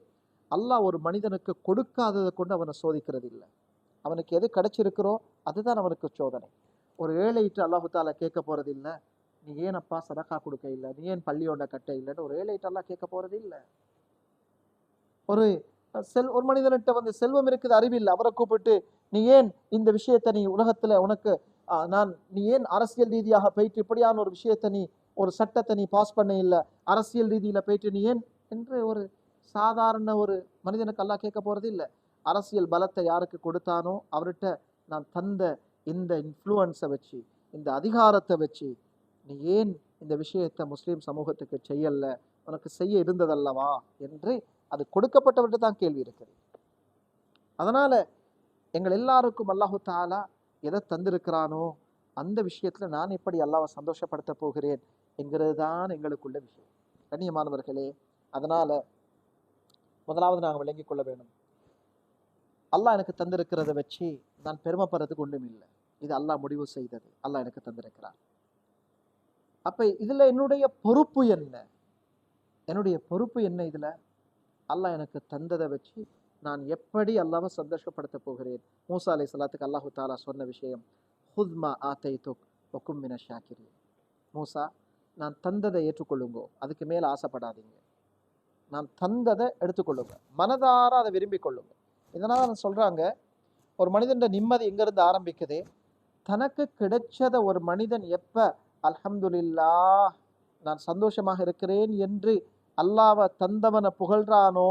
அல்லாஹ் ஒரு மனிதனுக்கு கொடுக்காததை கொண்டு அவனை சோதிக்கிறது இல்லை. அவனுக்கு எது கிடைச்சிருக்கிறோ அதுதான் அவனுக்கு சோதனை. ஒரு ஏழையிட்டு அல்லாஹு தாலா கேட்க போறது இல்லை, நீ ஏன் அப்பா சதக்கா கொடுக்க இல்லை, நீ ஏன் பள்ளியோட கட்ட இல்லைன்னு ஒரு ஏழைட்டெல்லாம் கேட்க போறது இல்லை. ஒரு ஒரு மனிதன்கிட்ட வந்து செல்வம் இருக்குது, அறிவில்லை, அவரை கூப்பிட்டு நீ ஏன் இந்த விஷயத்த நீ உலகத்துல உனக்கு நீ ஏன் அரசியல் ரீதியாக போயிட்டு இப்படியான ஒரு விஷயத்த நீ ஒரு சட்டத்தை நீ பாஸ் பண்ண இல்லை, அரசியல் ரீதியில போயிட்டு நீ ஏன் என்று ஒரு சாதாரண ஒரு மனிதனுக்கு எல்லாம் கேட்க போறது இல்லை. அரசியல் பலத்தை யாருக்கு கொடுத்தானோ அவர்கிட்ட நான் தந்த இந்த இன்ஃப்ளூயன்ஸை வச்சு, இந்த அதிகாரத்தை வச்சு நீ ஏன் இந்த விஷயத்தை முஸ்லீம் சமூகத்துக்கு செய்யல, உனக்கு செய்ய இருந்ததல்லவா என்று அது கொடுக்கப்பட்டவர்கிட்ட தான் கேள்வி இருக்குது. அதனால எங்கள் எல்லாருக்கும் அல்லாஹு தாலா எதை தந்திருக்கிறானோ அந்த விஷயத்துல நான் எப்படி அல்லாஹ்வை சந்தோஷப்படுத்த போகிறேன் என்கிறது தான் எங்களுக்குள்ள விஷயம். கண்ணியமானவர்களே, அதனால முதலாவது நாங்கள் விளங்கிக் கொள்ள வேண்டும், அல்லாஹ் எனக்கு தந்திருக்கிறத வச்சு நான் பெருமைப்படுறதுக்கு ஒன்றும் இல்லை. இது அல்லாஹ் முடிவு செய்தது, அல்லாஹ் எனக்கு தந்திருக்கிறார். அப்ப இதுல என்னுடைய பொறுப்பு என்ன? என்னுடைய பொறுப்பு என்ன? இதுல அல்லாஹ் எனக்கு தந்ததை வச்சு நான் எப்படி அல்லாஹ்வை சந்தோஷப்படுத்த போகிறேன்? மூசா அலைஹிஸ்ஸலாத்துக்கு அல்லாஹு தாலா சொன்ன விஷயம், ஹுத்மா ஆதைதுக் வகும் மினஷ் ஷாக்கிரீன். மூசா, நான் தந்ததை ஏற்றுக்கொள்ளுங்கோ, அதுக்கு மேல ஆசைப்படாதீங்க. நான் தந்ததை எடுத்துக்கொள்ளுங்க, மனதார அதை விரும்பி கொள்ளுங்க. இதனால சொல்றாங்க, ஒரு மனிதன் நிம்மதி எங்கிருந்து ஆரம்பிக்குது? தனக்கு கிடைச்சத ஒரு மனிதன் எப்ப அல்ஹம்துலில்லாஹ் நான் சந்தோஷமாக இருக்கிறேன் என்று அல்லாஹ்வை தந்தவனை புகழ்றானோ,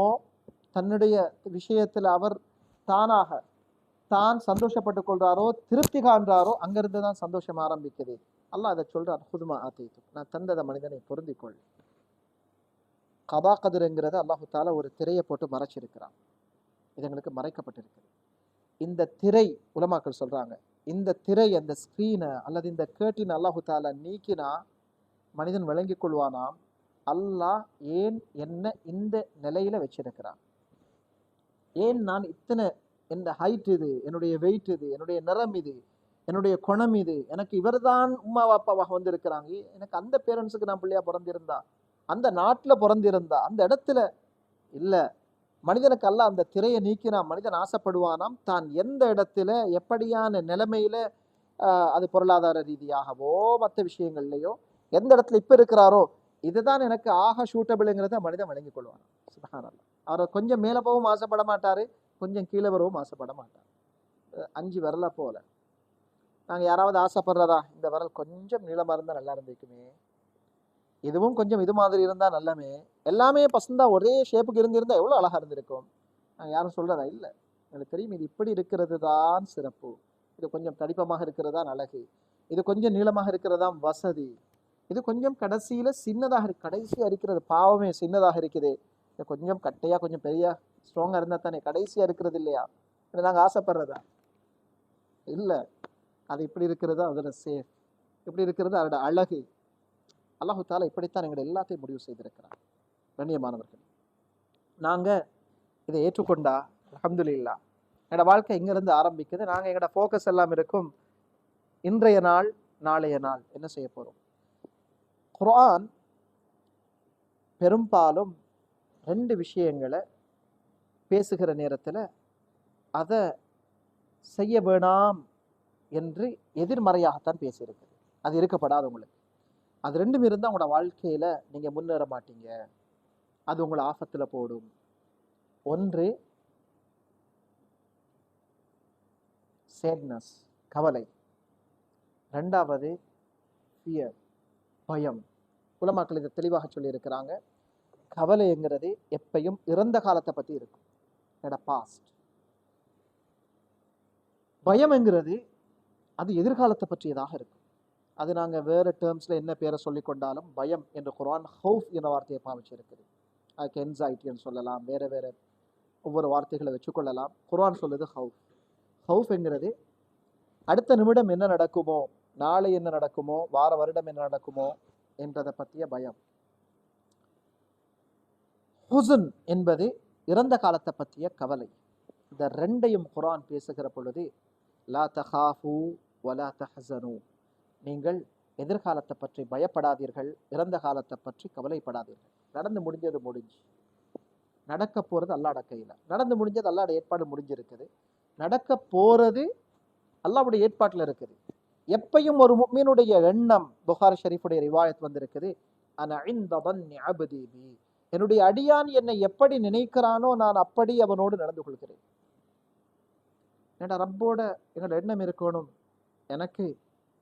தன்னுடைய விஷயத்துல அவர் தானாக தான் சந்தோஷப்பட்டு கொள்றாரோ, திருப்தி காண்றாரோ, அங்கிருந்து தான் சந்தோஷம் ஆரம்பிக்குது. அல்லாஹ் அதை சொல்றார், ஹுதுமா ஆத்தைத்து, நான் தந்தத மனிதனை பொருந்திக்கொள். கதா கதிர்ங்கிறத அல்லாஹு தாலா ஒரு திரையை போட்டு மறைச்சிருக்கிறான். இது எங்களுக்கு மறைக்கப்பட்டிருக்குது. இந்த திரை, உலமாக்கள் சொல்றாங்க, இந்த திரை, அந்த ஸ்கிரீனை அல்லது இந்த கேர்டின் அல்லாஹு தாலா நீக்கினா மனிதன் விளங்கி கொள்வானாம், அல்லாஹ் ஏன் என்ன இந்த நிலையில வச்சிருக்கிறான், ஏன் நான் இத்தனை, என் ஹைட் இது, என்னுடைய வெயிட் இது, என்னுடைய நிறம் இது, என்னுடைய குணம் இது, எனக்கு இவர் தான் உமா அப்பாவாக வந்திருக்கிறாங்க, எனக்கு அந்த பேரண்ட்ஸுக்கு நான் பிள்ளையா பிறந்திருந்தா, அந்த நாட்டில் பிறந்திருந்தா, அந்த இடத்துல இல்லை. மனிதனுக்கு அல்ல அந்த திரையை நீக்கினா மனிதன் ஆசைப்படுவானாம், தான் எந்த இடத்துல எப்படியான நிலைமையில அது பொருளாதார ரீதியாகவோ மற்ற விஷயங்கள்லையோ எந்த இடத்துல இப்ப இருக்கிறாரோ இதுதான் எனக்கு ஆக சூட்டபிள்ங்கிறத மனிதன் வழங்கிக் கொள்வான். சுப்ஹானல்லாஹ். அவர் கொஞ்சம் மேலே போகவும் ஆசைப்பட மாட்டாரு, கொஞ்சம் கீழே வரவும் ஆசைப்பட மாட்டார். 5 விரலை போல நாங்கள் யாராவது ஆசைப்படுறதா, இந்த விரல் கொஞ்சம் நீளமாக இருந்தால் நல்லா இருந்திருக்குமே, இதுவும் கொஞ்சம் இது மாதிரி இருந்தால் நல்லமே, எல்லாமே பசந்தா ஒரே ஷேப்புக்கு இருந்திருந்தால் எவ்வளோ அழகாக இருந்திருக்கும். நாங்கள் யாரும் சொல்கிறதா இல்லை. எனக்கு தெரியும் இது இப்படி இருக்கிறது தான் சிறப்பு, இது கொஞ்சம் தடிப்பமாக இருக்கிறது தான் அழகு, இது கொஞ்சம் நீளமாக இருக்கிறது தான் வசதி, இது கொஞ்சம் கடைசியில் சின்னதாக இருக்கு, கடைசியாக இருக்கிறது பாவமே சின்னதாக இருக்குது, இது கொஞ்சம் கட்டையாக கொஞ்சம் பெரிய ஸ்ட்ராங்காக இருந்தால் தானே கடைசியாக இருக்கிறது இல்லையா, நாங்கள் ஆசைப்படுறதா இல்லை. அது இப்படி இருக்கிறதா அதோட சேஃப், இப்படி இருக்கிறது அதோட அழகு. அல்லாஹு தாலா இப்படித்தான் எங்களை எல்லாத்தையும் முடிவு செய்திருக்கிறார். கண்ணியமானவர்கள், நாங்கள் இதை ஏற்றுக்கொண்டா அல்ஹம்துலில்லாஹ் எங்களோட வாழ்க்கை இங்கிருந்து ஆரம்பிக்குது. நாங்கள் எங்களோட ஃபோக்கஸ் எல்லாம் இருக்கும் இன்றைய நாள், நாளைய நாள் என்ன செய்ய போகிறோம். குர்ஆன் பெரும்பாலும் 2 விஷயங்களை பேசுகிற நேரத்தில் அதை செய்ய வேணாம் என்று எதிர்மறையாகத்தான் பேசியிருக்கு. அது இருக்கப்படாது உங்களுக்கு. அது 2ம் இருந்தால் உங்களோட வாழ்க்கையில் நீங்கள் முன்னேற மாட்டீங்க, அது உங்களை ஆபத்தில் போடும். ஒன்று சேட்னஸ், கவலை. 2வது ஃபியர், பயம். உலமாக்கள் இதை தெளிவாக சொல்லியிருக்கிறாங்க. கவலைங்கிறது எப்பையும் இறந்த காலத்தை பற்றி இருக்கும், என்னோட பாஸ்ட். பயம்ங்கிறது அது எதிர்காலத்தை பற்றியதாக இருக்கும். அது நாங்கள் வேறு டேர்ம்ஸில் என்ன பேரை சொல்லி கொண்டாலும் பயம் என்று குர்ஆன் ஹவுஃப் என்ற வார்த்தையை பாவிச்சிருக்குது. அதுக்கு என்சைட்டின்னு சொல்லலாம், வேறு வேறு ஒவ்வொரு வார்த்தைகளை வச்சுக்கொள்ளலாம். குர்ஆன் சொல்லுது ஹவுஃப். ஹவுஃப்ங்கிறது அடுத்த நிமிடம் என்ன நடக்குமோ, நாளை என்ன நடக்குமோ, வார வருடம் என்ன நடக்குமோ என்றதை பற்றிய பயம். ஹுஸ்ன் என்பது இறந்த காலத்தை பற்றிய கவலை. இந்த 2ஐயும் குர்ஆன் பேசுகிற பொழுது லா தஹாஃபு வலா தஹ்ஸனு, நீங்கள் எதிர்காலத்தை பற்றி பயப்படாதீர்கள், இறந்த காலத்தை பற்றி கவலைப்படாதீர்கள். நடந்து முடிஞ்சது முடிஞ்சு, நடக்க போகிறது அல்லாஹ்வோட கையில். நடந்து முடிஞ்சது அல்லாஹ்வோட ஏற்பாடு முடிஞ்சிருக்குது, நடக்க போகிறது அல்லாஹ்வுடைய ஏற்பாட்டில் இருக்குது. எப்பையும் ஒரு முஃமினுடைய எண்ணம், புகாரி ஷரீஃபுடைய ரிவாயத் வந்திருக்குது, அன இன்த தன்னி அப்தி பி, என்னுடைய அடியான் என்னை எப்படி நினைக்கிறானோ நான் அப்படி அவனோடு நடந்து கொள்கிறேன். ஏன்னா ரப்போட எங்களோட எண்ணம் இருக்கணும், எனக்கு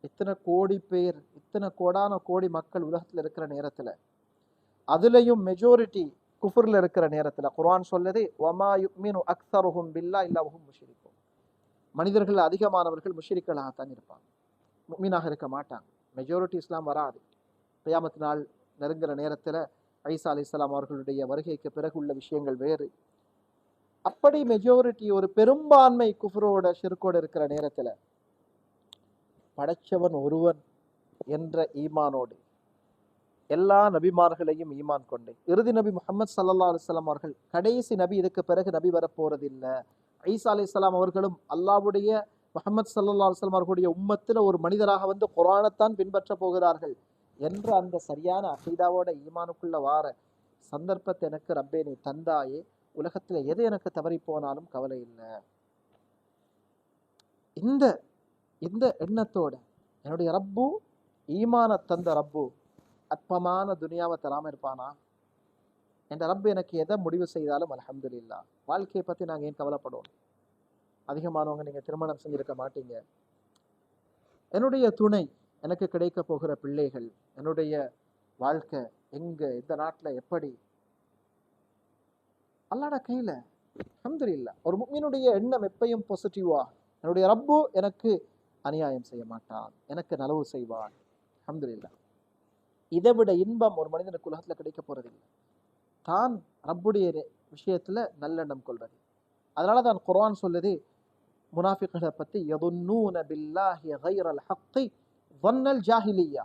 இத்தனை கோடி பேர், இத்தனை கோடான கோடி மக்கள் உலகத்துல இருக்கிற நேரத்துல, அதுலயும் மெஜாரிட்டி குஃபர்ல இருக்கிற நேரத்துல குர்ஆன் சொல்லுது, வமா யுமினு அக்ஸருஹும் பில்லாஹ் இல்லா வஹும் முஷ்ரிகூன், மனிதர்கள் அதிகமானவர்கள் முஷ்ரிக்களாகத்தான் இருப்பாங்க, முஃமினாக இருக்க மாட்டாங்க. மெஜாரிட்டி இஸ்லாம் வராது. கியாமத் நாள் நெருங்குற நேரத்துல ஈசா அலைஹிஸ்ஸலாம் அவர்களுடைய வருகைக்கு பிறகு உள்ள விஷயங்கள் வேறு. அப்படி மெஜாரிட்டி ஒரு பெரும்பான்மை குஃப்ரோட ஷிர்கோட இருக்கிற நேரத்துல படைச்சவன் ஒருவன் என்ற ஈமானோடு எல்லா நபிமார்களையும் ஈமான் கொண்டு, இறுதி நபி முஹம்மது ஸல்லல்லாஹு அலைஹி வஸல்லம் அவர்கள் கடைசி நபி, இதுக்கு பிறகு நபி வரப்போறதில்லை, ஈசா அலைஹிஸ்ஸலாம் அவர்களும் அல்லாஹ்வுடைய முஹம்மது ஸல்லல்லாஹு அலைஹி வஸல்லம் அவர்களுடைய உம்மத்துல ஒரு மனிதராக வந்து குர்ஆனைத்தான் பின்பற்ற போகிறார்கள் என்ற அந்த சரியான அகீதாவோட ஈமானுக்குள்ள வார சந்தர்ப்பத்தை எனக்கு ரப்பே நீ தந்தாயே, உலகத்துல எது எனக்கு தவறி போனாலும் கவலை இல்லை. இந்த இந்த எண்ணத்தோட என்னுடைய ரப்பு, ஈமான தந்த ரப்பு அற்பமான துனியாவை தராம இருப்பானா? என் ரப்பு எனக்கு எதை முடிவு செய்தாலும் அல்ஹம்துலில்லாஹ். வாழ்க்கையை பத்தி நாங்க ஏன் கவலைப்படுவோம்? அதிகமானவங்க நீங்க திருமணம் செஞ்சிருக்க மாட்டீங்க. என்னுடைய துணை, எனக்கு கிடைக்க போகிற பிள்ளைகள், என்னுடைய வாழ்க்கை எங்க, இந்த நாட்டுல எப்படி, அல்லாஹ்ட கையில. அல்ஹம்துலில்லாஹ். ஒரு முஃமினுடைய எண்ணம் எப்பயும் பாசிட்டிவா, என்னுடைய ரப்பு எனக்கு அநியாயம் செய்ய மாட்டான், எனக்கு நலவு செய்வான். அல்ஹம்துலில்லாஹ். இதை விட இன்பம் ஒரு மனிதனுக்கு உலகத்துல கிடைக்க போறதில்லை, தான் ரப்புடைய விஷயத்துல நல்லெண்ணம் கொள்வது. அதனாலதான் குர்ஆன் சொல்லுது முனாஃபிக்களை பத்தி, யதுன்னூன பில்லாஹி கைரல் ஹக்கி வன்னல் ஜாஹிலியா,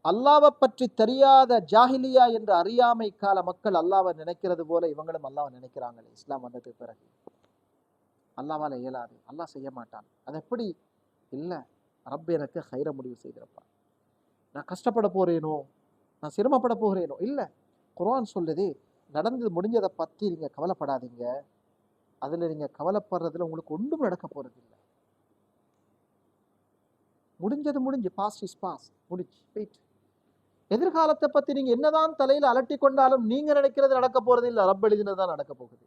அல்லாவை பற்றி தெரியாத ஜாஹிலியா என்ற அறியாமை கால மக்கள் அல்லாவை நினைக்கிறது போல இவங்களும் அல்லாவை நினைக்கிறாங்களே. இஸ்லாம் வந்ததுக்கு பிறகு அல்லாவால இயலாது, அல்லாஹ் செய்ய மாட்டான். அது எப்படி இல்லை, ரப் எனக்கு ஹைர முடிவு செய்திருப்பான். நான் கஷ்டப்பட போறேனோ, நான் சிரமப்பட போகிறேனோ இல்லை. குர்ஆன் சொல்லுது, நடந்து முடிஞ்சதை பத்தி நீங்க கவலைப்படாதீங்க, அதுல நீங்க கவலைப்படுறதுல உங்களுக்கு ஒன்றும் நடக்க போறது இல்லை. முடிஞ்சது முடிஞ்சு, பாஸ்ட் இஸ் பாஸ், முடிஞ்சு வெயிட். எதிர்காலத்தை பத்தி நீங்க என்னதான் தலையில அலட்டி கொண்டாலும் நீங்க நினைக்கிறது நடக்க போறது இல்லை, ரப் எழுதினதுதான் நடக்க போகுது.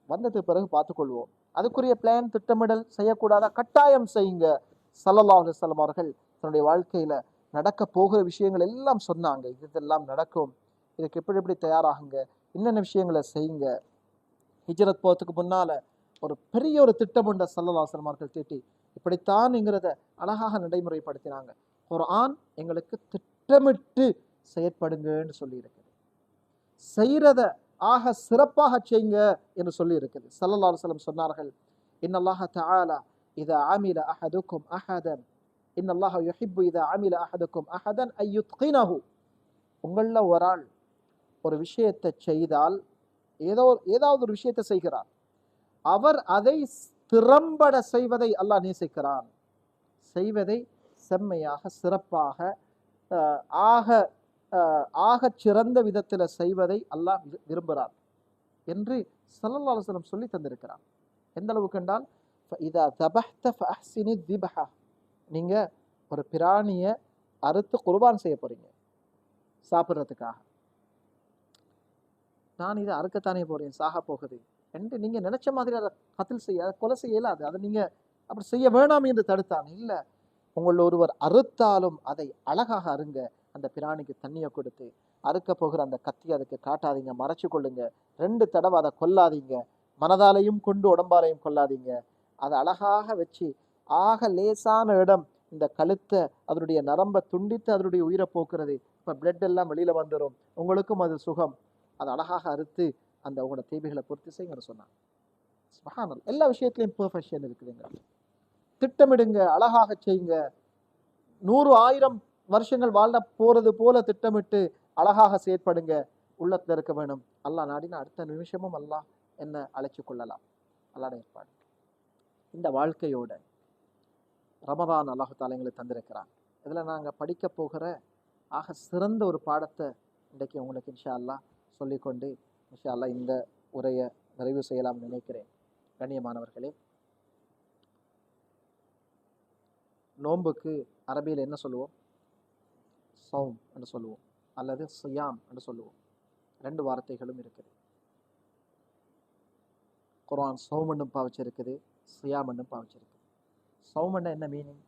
வந்ததுக்கு பிறகு பார்த்துக்கொள்வோம். அதுக்குரிய பிளான், திட்டமிடல் செய்யக்கூடாதா? கட்டாயம் செய்யுங்க. ஸல்லல்லாஹு அலைஹி வஸல்லம் அவர்கள் தன்னுடைய வாழ்க்கையில நடக்க போகிற விஷயங்கள் எல்லாம் சொன்னாங்க. இதெல்லாம் நடக்கும், இதுக்கு எப்படி எப்படி தயாராகுங்க, என்னென்ன விஷயங்களை செய்யுங்க. ஹிஜ்ரத் போகிறதுக்கு முன்னால ஒரு பெரிய ஒரு திட்டம் உண்ட ஸல்லல்லாஹு அலைஹி வஸல்லம் அவர்கள் தீட்டி இப்படித்தான்ங்கிறத அழகாக நடைமுறைப்படுத்தினாங்க. குர்ஆன் எங்களுக்கு திட்டமிட்டு செயற்படுங்கன்னு சொல்லி இருக்குது, செய்யறத ஆக சிறப்பாக செய்யுங்க என்று சொல்லி இருக்குது. ஸல்லல்லாஹு அலைஹி வஸல்லம் சொன்னார்கள், இன்னல்லாஹ தஆலா இதா அமில அஹதுக்கும் அஹதன், இன்னல்லாஹ யுஹிப்பு இதா அமில அஹதுக்கும் அஹதன் அய்யுத்கினஹு, உங்கள ஒரு ஆள் ஒரு விஷயத்தை செய்தால், ஏதாவது ஒரு விஷயத்தை செய்கிறார், அவர் அதை திறம்பட செய்வதை அல்லாஹ் நேசிக்கிறான். செய்வதை செம்மையாக சிறப்பாக ஆக சிறந்த விதத்தில் செய்வதை அல்லாஹ் விரும்புகிறார் என்று ஸல்லல்லாஹு அலைஹி வஸல்லம் சொல்லி தந்திருக்கிறார். எந்த அளவுக்கு என்றால், இதா தபஹ்த ஃபஅஹ்சினி திபஹ, நீங்க ஒரு பிராணியை அறுத்து குர்பான் செய்ய போறீங்க சாப்பிட்றதுக்காக, நான் இதை அறுக்கத்தானே போறேன், சாக போகுது என்று நீங்க நினைச்ச மாதிரி அதை கத்தில் செய்ய, அதை கொலை செய்ய இயலாது, அதை நீங்க அப்படி செய்ய வேணாம் என்று தடுத்தாங்க. இல்லை, உங்கள ஒருவர் அறுத்தாலும் அதை அழகாக அருங்க, அந்த பிராணிக்கு தண்ணியை கொடுத்து, அறுக்க போகிற அந்த கத்தி அதுக்கு காட்டாதீங்க, மறைச்சு கொள்ளுங்க, 2 தடவை அதை கொல்லாதீங்க, மனதாலையும் கொண்டு உடம்பாலையும் கொல்லாதீங்க, அதை அழகாக வச்சு ஆக லேசான இடம் இந்த கழுத்தை அதனுடைய நரம்பை துண்டித்து அதனுடைய உயிரை போக்குறது, இப்போ பிளட் எல்லாம் வெளியில வந்துடும், உங்களுக்கும் அது சுகம், அதை அழகாக அறுத்து அந்த உங்களோட தேவைகளை பூர்த்தி செய்யுங்க சொன்னாங்க. சுப்ஹானல்லாஹ். எல்லா விஷயத்திலையும் பெர்ஃபெக்ஷன் இருக்குதுங்க. திட்டமிடுங்க, அழகாக செய்யுங்க. 100,000 வருஷங்கள் வாழ போறது போல திட்டமிட்டு அழகாக செயற்படுங்க. உள்ளத்துல இருக்க வேணும், அல்லாஹ் நாடினா அடுத்த நிமிஷமும் அல்லாஹ் என்ன அழைச்சு கொள்ளலாம். அல்லாஹ் ஏற்பாடு. இந்த வாழ்க்கையோட ரமதான் அல்லாஹ் தஆலா எங்களுக்கு தந்திருக்கிறான். இதுல நாங்க படிக்க போகிற ஆக சிறந்த ஒரு பாடத்தை இன்றைக்கு உங்களுக்கு இன்ஷா அல்லாஹ் சொல்லிக்கொண்டு இன்ஷா அல்லாஹ் இந்த உரையை நிறைவு செய்யலாம் நினைக்கிறேன். கண்ணியமானவர்களே, நோன்புக்கு அரபியில் என்ன சொல்லுவோம்? சௌம் என்று சொல்லுவோம், அல்லது சியாம் என்று சொல்லுவோம். ரெண்டு வார்த்தைகளும் இருக்குது. குர்ஆன் சௌம் என்றும் பாவிச்சிருக்குது, சியாம் என்றும் பாவிச்சிருக்குது. சௌம் என்ற என்ன மீனிங்?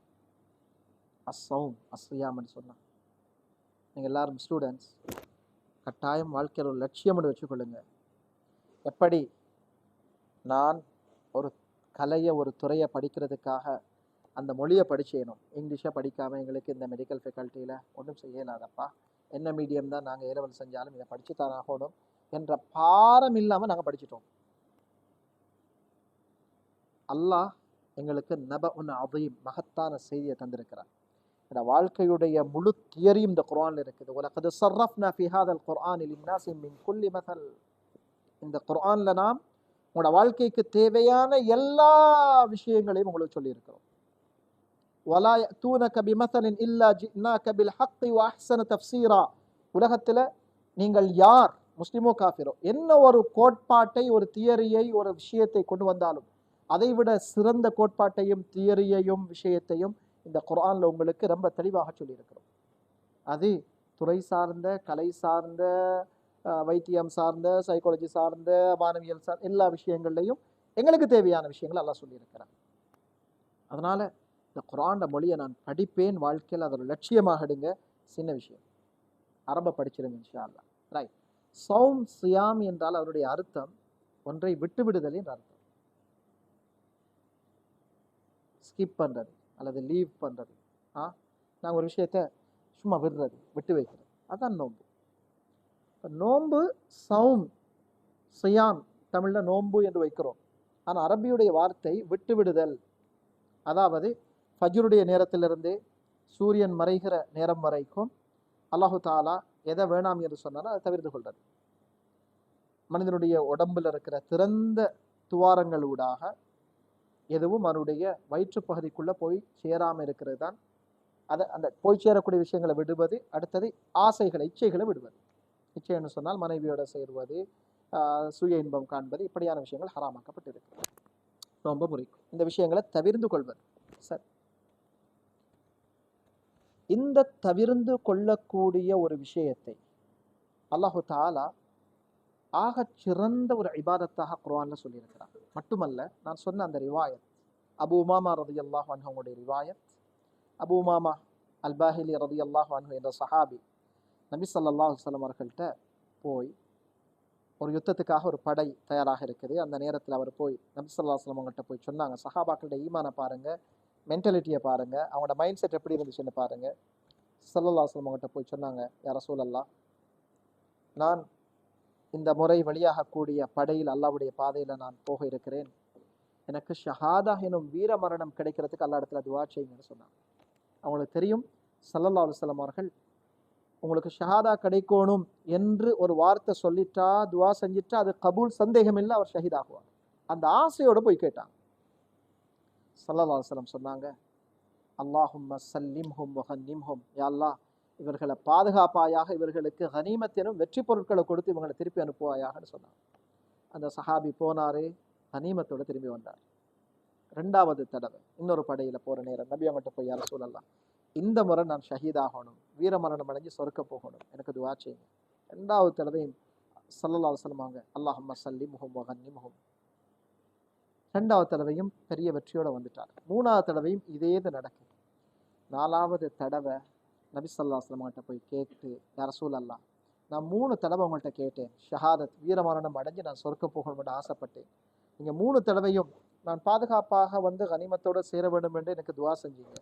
அஸ்ஸௌம் அஸ்ஸியாம்னு சொன்னா, நீங்கள் எல்லாரும் ஸ்டூடெண்ட்ஸ் கட்டாயம் வாழ்க்கையில் ஒரு லட்சியம் என்று வச்சுக்கொள்ளுங்க. எப்படி நான் ஒரு கலையை, ஒரு துறையை படிக்கிறதுக்காக அந்த மொழியை படிச்சேனும், இங்கிலீஷை படிக்காமல் எங்களுக்கு இந்த மெடிக்கல் ஃபேக்கல்ட்டியில் ஒன்றும் செய்யலாதப்பா, என்ன மீடியம் தான் நாங்கள் ஏலவல் செஞ்சாலும் இதை படித்து தான் ஆகணும் என்ற பாரம் இல்லாமல் நாங்கள் படிச்சிட்டோம். அல்லாஹ் எங்களுக்கு நபஉன் அதீம், மகத்தான செய்தியை தந்திருக்கிறார். இந்த வாழ்க்கையுடைய முழு தியரியும் இந்த குர்ஆனில் இருக்குது. வலகத் ஸர்ரஃப்னா ஃபீ ஹாதல் குர்ஆனி லின்னாஸி மின் குல்லி மஸல். இந்த குர்ஆன்ல நாம் உங்களோட வாழ்க்கைக்கு தேவையான எல்லா விஷயங்களையும் உங்களுக்கு சொல்லியிருக்கிறோம். வலா யஅதூனக பிமஸலின் இல்லா ஜினாக பில் ஹக்கி வ அஹ்ஸன தஃப்ஸீரா. உலகத்தில் நீங்கள் யார், முஸ்லிமோ காஃபிரோ, என்ன ஒரு கோட்பாட்டை, ஒரு தியரியை, ஒரு விஷயத்தை கொண்டு வந்தாலும் அதைவிட சிறந்த கோட்பாட்டையும் தியரியையும் விஷயத்தையும் இந்த குர்ஆன்ல உங்களுக்கு ரொம்ப தெளிவாக சொல்லியிருக்கிறோம். அது துறை சார்ந்த, கலை சார்ந்த, வைத்தியம் சார்ந்த, சைக்காலஜி சார்ந்த, வானவியல் சார்ந்த எல்லா விஷயங்கள்லையும் எங்களுக்கு தேவையான விஷயங்கள் அல்லாஹ் சொல்லியிருக்கிறார். அதனால இந்த குர்ஆன் மொழியை நான் படிப்பேன், வாழ்க்கையில் அதை ஒரு லட்சியமாக எடுங்க. சின்ன விஷயம், அரபை படிச்சிருங்க இன்ஷா அல்லாஹ். ரைட். சௌம் சியாம் என்றால் அதனுடைய அர்த்தம் ஒன்றை விட்டுவிடுதல் என்ற அர்த்தம். ஸ்கிப் பண்ணுறது அல்லது லீவ் பண்ணுறது. நாங்கள் ஒரு விஷயத்தை சும்மா விடுறது, விட்டு வைக்கிறது, அதுதான் நோன்பு. நோன்பு சௌம் சியாம், தமிழில் நோன்பு என்று வைக்கிறோம். ஆனால் அரபியுடைய வார்த்தை விட்டு விடுதல். அதாவது ஃபஜ்ருடைய நேரத்திலிருந்து சூரியன் மறைகிற நேரம் வரைக்கும் அல்லாஹு தாலா எதை வேணாம் என்று சொன்னாலும் அதை தவிர்த்து கொள்வது. மனிதனுடைய உடம்பில் இருக்கிற திறந்த துவாரங்கள் ஊடாக எதுவும் அவனுடைய வயிற்று பகுதிக்குள்ளே போய் சேராமல் இருக்கிறது தான் அதை, அந்த போய் சேரக்கூடிய விஷயங்களை விடுவது. அடுத்தது ஆசைகளை, இச்சைகளை விடுவது. இச்சைன்னு சொன்னால் மனைவியோட சேருவது, சுய இன்பம் காண்பது, இப்படியான விஷயங்கள் ஹராமாக்கப்பட்டிருக்கு. ரொம்ப முறைக்கும் இந்த விஷயங்களை தவிர்ந்து கொள்வது. சரி, இந்த தவிர்ந்து கொள்ளக்கூடிய ஒரு விஷயத்தை அல்லாஹு தாலா ஆக சிறந்த ஒரு இபாதத்தாக குர்ஆன்ல சொல்லியிருக்கிறார். மட்டுமல்ல, நான் சொன்ன அந்த ரிவாயத், அபு உமாமா ரலியல்லாஹு அன்ஹு அவங்களுடைய ரிவாயத். அபு உமாமா அல் பாஹிலி ரலியல்லாஹு அன்ஹு என்ற சஹாபி நபி ஸல்லல்லாஹு அலைஹி வஸல்லம் அவர்கள்ட்ட போய், ஒரு யுத்தத்துக்காக ஒரு படை தயாராக இருக்குது. அந்த நேரத்தில் அவர் போய் நபி ஸல்லல்லாஹு அலைஹி வஸல்லம் அவங்கள்ட்ட போய் சொன்னாங்க, சஹாபாக்களுடைய ஈமானை பாருங்க, மென்டாலிட்டியை பாருங்க, அவங்களோட மைண்ட் செட் எப்படி இருந்துச்சுன்னு பாருங்க. ஸல்லல்லாஹு அலைஹி வஸல்லம் அவங்கள்ட்ட போய் சொன்னாங்க, யா ரசூலல்லாஹ், நான் இந்த முறை வழியாகக்கூடிய படையில் அல்லாஹ்வுடைய பாதையில் நான் போக இருக்கிறேன். எனக்கு ஷஹாதா எனும் வீர மரணம் கிடைக்கிறதுக்கு அல்லா இடத்துல துவா செய்யுங்கன்னு சொன்னாங்க. அவங்களுக்கு தெரியும் ஸல்லல்லாஹு அலைஹி வஸல்லம் அவர்கள் உங்களுக்கு ஷஹாதா கிடைக்கணும் என்று ஒரு வார்த்தை சொல்லிட்டா, துவா செஞ்சிட்டா அது கபூல், சந்தேகம் இல்லை, அவர் ஷஹீத் ஆகுவார். அந்த ஆசையோடு போய் கேட்டாங்க. ஸல்லல்லாஹு அலைஹி வஸல்லம் சொன்னாங்க, அல்லாஹும்ம சல்லிம்ஹும் வ கன்னிம்ஹும், யா அல்லாஹ் இவர்களை பாதுகாப்பாயாக, இவர்களுக்கு கனிமத் எனும் வெற்றி பொருட்களை கொடுத்து இவங்களை திருப்பி அனுப்புவாயாகன்னு சொன்னாங்க. அந்த சஹாபி போனாரு, கனிமத்தோட திரும்பி வந்தார். ரெண்டாவது தடவை இன்னொரு படையில் போகிற நேரம் நபி அவங்கள்ட்ட போய், யா ரசூலல்லாஹ், இந்த முறை நான் ஷஹீதாகணும், வீரமரணம் அடைஞ்சு சொர்க்க போகணும், எனக்கு துவா செய்யுங்க. ரெண்டாவது தடவையும் ஸல்லல்லாஹு அலைஹி வஸல்லம் அவங்க அல்லாஹும்ம சல்லிம்ஹும் வ கன்னிம்ஹும். ரெண்டாவது தடவையும் பெரிய வெற்றியோட வந்துட்டார். மூணாவது தடவையும் இதே இது நடக்குது. நாலாவது தடவை நபி ஸல்லல்லாஹு அலைஹி வஸல்லம் அவங்கள்ட்ட போய் கேட்டு, யா ரசூலல்லாஹ், நான் 3 தடவை உங்கள்கிட்ட கேட்டேன், ஷஹாதத் வீரமரணம் அடைஞ்சு நான் சொர்க்க போகணும்னு ஆசைப்பட்டேன். நீங்கள் 3 தடவையும் நான் பாதுகாப்பாக வந்து கனிமத்தோடு சேர வேண்டும் என்று எனக்கு துவா செஞ்சீங்க.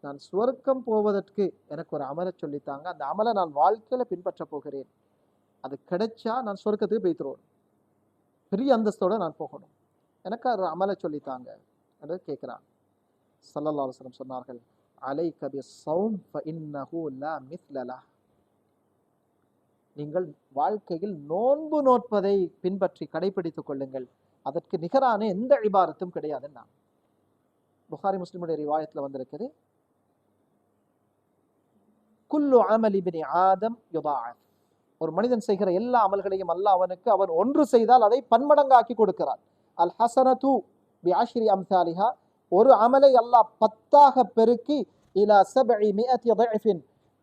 நான் சுவர்க்கம் போவதற்கு எனக்கு ஒரு அமலை சொல்லித்தாங்க, அந்த அமலை நான் வாழ்க்கையில் பின்பற்ற போகிறேன். அது கிடைச்சா நான் சொர்க்கத்துக்கு போய்த்துருவோம், பெரிய அந்தஸ்தோடு நான் போகணும், எனக்கு ஒரு அமலை சொல்லித்தாங்க என்று கேட்குறான். ஸல்லல்லாஹு அலைஹி வஸல்லம் சொன்னார்கள், அலைக பிஸ்ஸௌம் ஃபஇன்னஹு லா மிஸ்ல லஹ். நீங்கள் வாழ்க்கையில் நோன்பு நோட்பதை பின்பற்றி கடைபிடித்துக் கொள்ளுங்கள், அதற்கு நிகரான எந்த இபாதத்தும் கிடையாதுன்னா. புகாரி முஸ்லிமுடைய ரிவாயத்தில் வந்திருக்குது, குல்லு அமலி இப்னி ஆதம் யுதாஅஃப். ஒரு மனிதன் செய்கிற எல்லா அமல்களையும் அல்லாஹ் அவனுக்கு, அவன் ஒன்று செய்தால் அதை பன்மடங்காக்கி கொடுக்கிறான். அல் ஹஸனது பி அஷ்ரி அம்சாலிஹா, ஒரு அமலை அல்லாஹ் 10ஆக பெருக்கி இலா 700 ضعف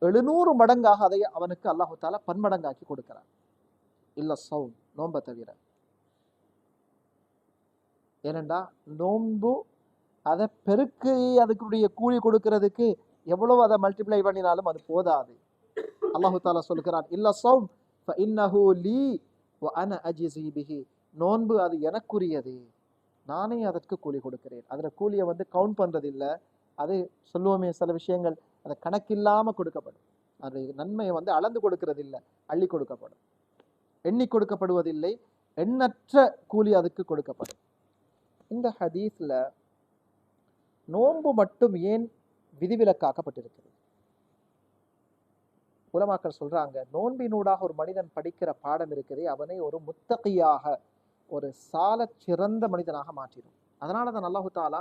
700 மடங்காக அதை அவனுக்கு அல்லாஹு தஆலா பன்மடங்காக்கி கொடுக்கிறான். இல்ல சௌம், நோன்பை தவிர. ஏனென்றா நோன்பு அதை பெருக்கி அதுக்குடைய கூலி கொடுக்கிறதுக்கு எவ்வளவு அதை மல்டிப்ளை பண்ணினாலும் அது போதாது. அல்லாஹு தஆலா சொல்கிறான், இல்ல சௌம் ஃபஇன்னஹு லீ வ அன அஜ்ஸி பிஹி. நோன்பு அது எனக்குரியது, நானே அதற்கு கூலி கொடுக்கிறேன். அதுல கூலியை கவுண்ட் பண்றது இல்லை. அது சொல்லுவோமே சில விஷயங்கள், அதை கணக்கில்லாம கொடுக்கப்படும். அது நன்மையை அளந்து கொடுக்கிறது இல்லை, அள்ளி கொடுக்கப்படும். எண்ணி கொடுக்கப்படுவதில்லை, எண்ணற்ற கூலி அதுக்கு கொடுக்கப்படும். இந்த ஹதீஸ்ல நோன்பு மட்டும் ஏன் விதிவிலக்காக்கப்பட்டிருக்கிறது? உலமாக்கள் சொல்றாங்க, நோன்பினூடாக ஒரு மனிதன் படிக்கிற பாடம் இருக்கிறதே அவனை ஒரு முத்தகியாக, ஒரு சால சிறந்த மனிதனாக மாற்றிடும். அதனால தான் அல்லாஹு தஆலா,